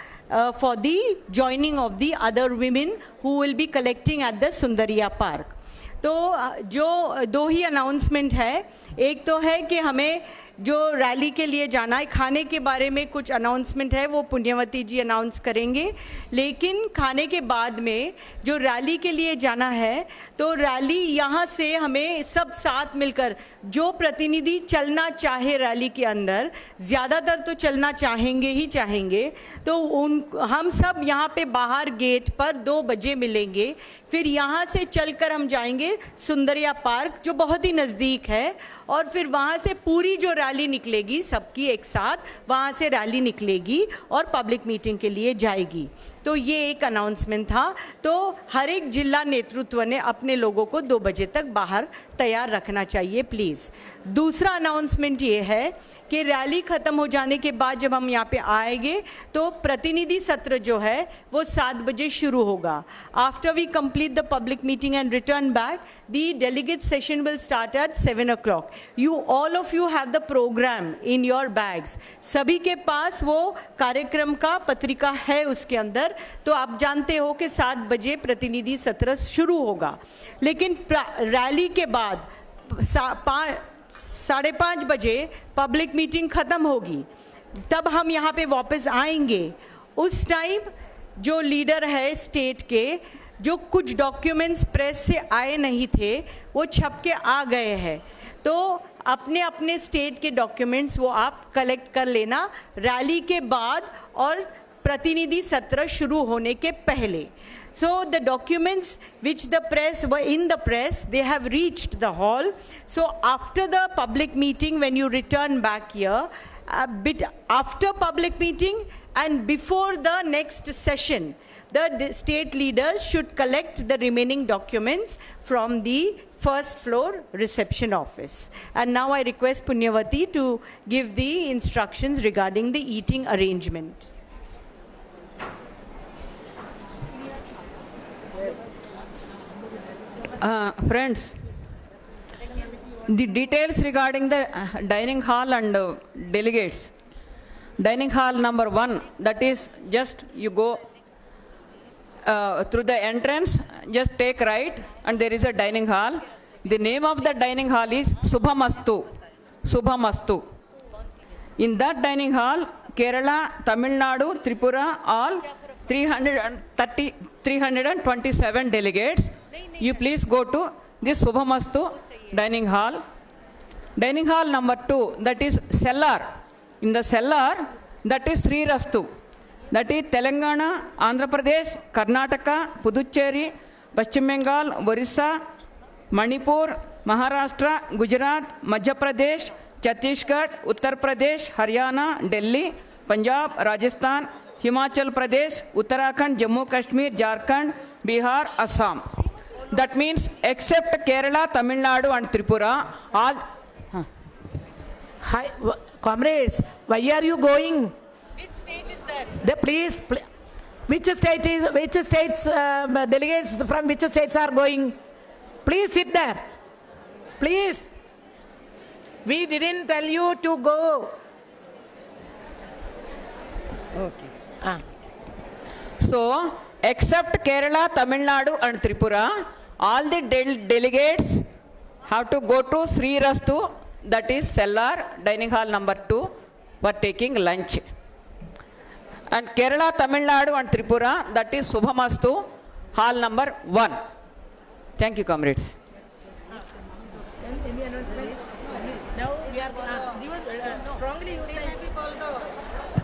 Speaker 2: for the joining of the other women who will be collecting at the Sundaraya Park. तो जो दो ही announcement है, एक तो है कि हमें जो रैली के लिए जाना है, खाने के बारे में कुछ अनाउंसमेंट है वो पुण्यवती जी अनाउंस करेंगे, लेकिन खाने के बाद में जो रैली के लिए जाना है, तो रैली यहाँ से हमें सब साथ मिलकर, जो प्रतिनिधि चलना चाहे रैली के अंदर, ज़्यादातर तो चलना चाहेंगे ही चाहेंगे, तो हम सब यहाँ पे बाहर गेट पर 2 बजे मिलेंगे। फिर यहाँ से चलकर हम जाएंगे सुंदरिया पार्क, जो बहुत ही नज़दीक है, और फिर वहाँ से पूरी जो रैली निकलेगी सबकी एक साथ, वहाँ से रैली निकलेगी और पब्लिक मीटिंग के लिए जाएगी। तो ये एक अनाउंसमेंट था। तो हर एक जिला नेतृत्व ने अपने लोगों को 2 बजे तक बाहर तैयार रखना चाहिए प्लीज़। दूसरा अनाउंसमेंट ये है कि रैली ख़त्म हो जाने के बाद जब हम यहाँ पे आएंगे तो प्रतिनिधि सत्र जो है वो 7 बजे शुरू होगा। After we complete the public meeting and return back, the delegate session will start at 7 o'clock. All of you have the programme in your bags. सभी के पास वो कार्यक्रम का पत्रिका है उसके अंदर, तो आप जानते हो कि 7 बजे प्रतिनिधि सत्र शुरू होगा। लेकिन रैली के बाद 5:30 बजे पब्लिक मीटिंग ख़त्म होगी, तब हम यहाँ पे वापस आएंगे। उस टाइम जो लीडर है स्टेट के, जो कुछ डॉक्यूमेंट्स प्रेस से आए नहीं थे वो छप के आ गए हैं, तो अपने अपने स्टेट के डॉक्यूमेंट्स वो आप कलेक्ट कर लेना रैली के बाद और प्रतिनिधि सत्र शुरू होने के पहले। So the documents which the press were in the press, they have reached the hall. So after the public meeting, when you return back here, a bit after public meeting and before the next session, the state leaders should collect the remaining documents from the first floor reception office. And now I request Punyavati to give the instructions regarding the eating arrangement.
Speaker 16: Friends, the details regarding the dining hall and delegates. Dining hall number 1, that is just you go through the entrance, just take right and there is a dining hall. The name of the dining hall is Subhamastu. Subhamastu. In that dining hall, Kerala, Tamil Nadu, Tripura, all 327 delegates. You please go to this Subhamastu dining hall. Dining hall number 2, that is cellar. In the cellar, that is Sri Rastu. That is Telangana, Andhra Pradesh, Karnataka, Puducherry, Paschim Bengal, Orissa, Manipur, Maharashtra, Gujarat, Madhya Pradesh, Chhattisgarh, Uttar Pradesh, Haryana, Delhi, Punjab, Rajasthan, Himachal Pradesh, Uttarakhand, Jammu Kashmir, Jharkhand, Bihar, Assam. That means except Kerala, Tamil Nadu and Tripura, all...
Speaker 3: Comrades, why are you going?
Speaker 2: Which state is that?
Speaker 3: Please, which states, delegates from which states are going? Please sit there. Please. We didn't tell you to go.
Speaker 16: Okay. So, except Kerala, Tamil Nadu and Tripura, all the delegates have to go to Sri Rastu, that is cellar, dining hall number 2, for taking lunch. And Kerala, Tamil Nadu and Tripura, that is Subhamastu, hall number 1. Thank you, comrades.
Speaker 3: Any announcement? Now we are strongly using.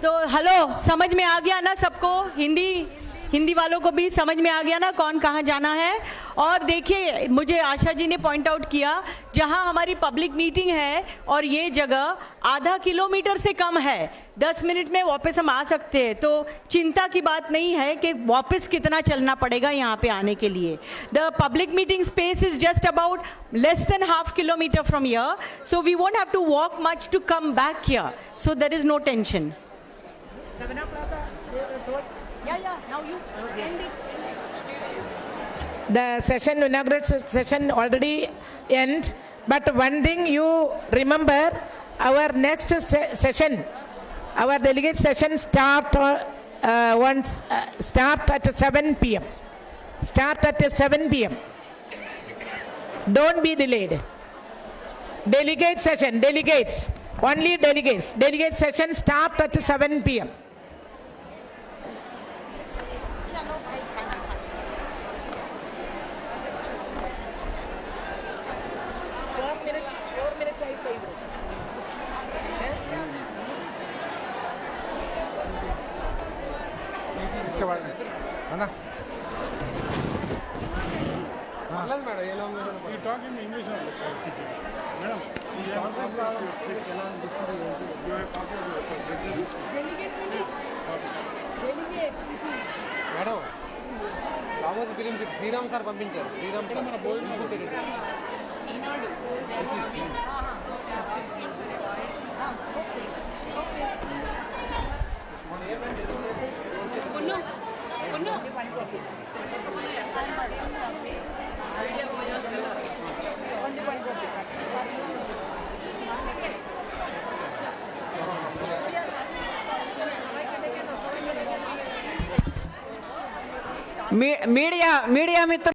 Speaker 2: तो hello, समझ में आ गया ना सबको? हिंदी वालों को भी समझ में आ गया ना कौन कहाँ जाना है? और देखिए, मुझे आशा जी ने पॉइंट आउट किया, जहाँ हमारी पब्लिक मीटिंग है और ये जगह आधा किलोमीटर से कम है, 10 मिनट में वापस हम आ सकते हैं, तो चिंता की बात नहीं है कि वापस कितना चलना पड़ेगा यहाँ पे आने के लिए. The public meeting space is just about less than half kilometer from here, so we won't have to walk much to come back here, so there is no tension.
Speaker 3: 7 o'clock.
Speaker 2: Yeah, now you end it.
Speaker 3: The session, inaugural session already end, but one thing you remember, our next session, our delegate session start at 7 p.m. Start at 7 p.m. Don't be delayed. Delegate session, delegates, only delegates. Delegate session start at 7 p.m.
Speaker 17: Madam Ramoji Film City Sriram sir పంపించారు. Sriram sir మన భోజనం
Speaker 16: media మిత్రులు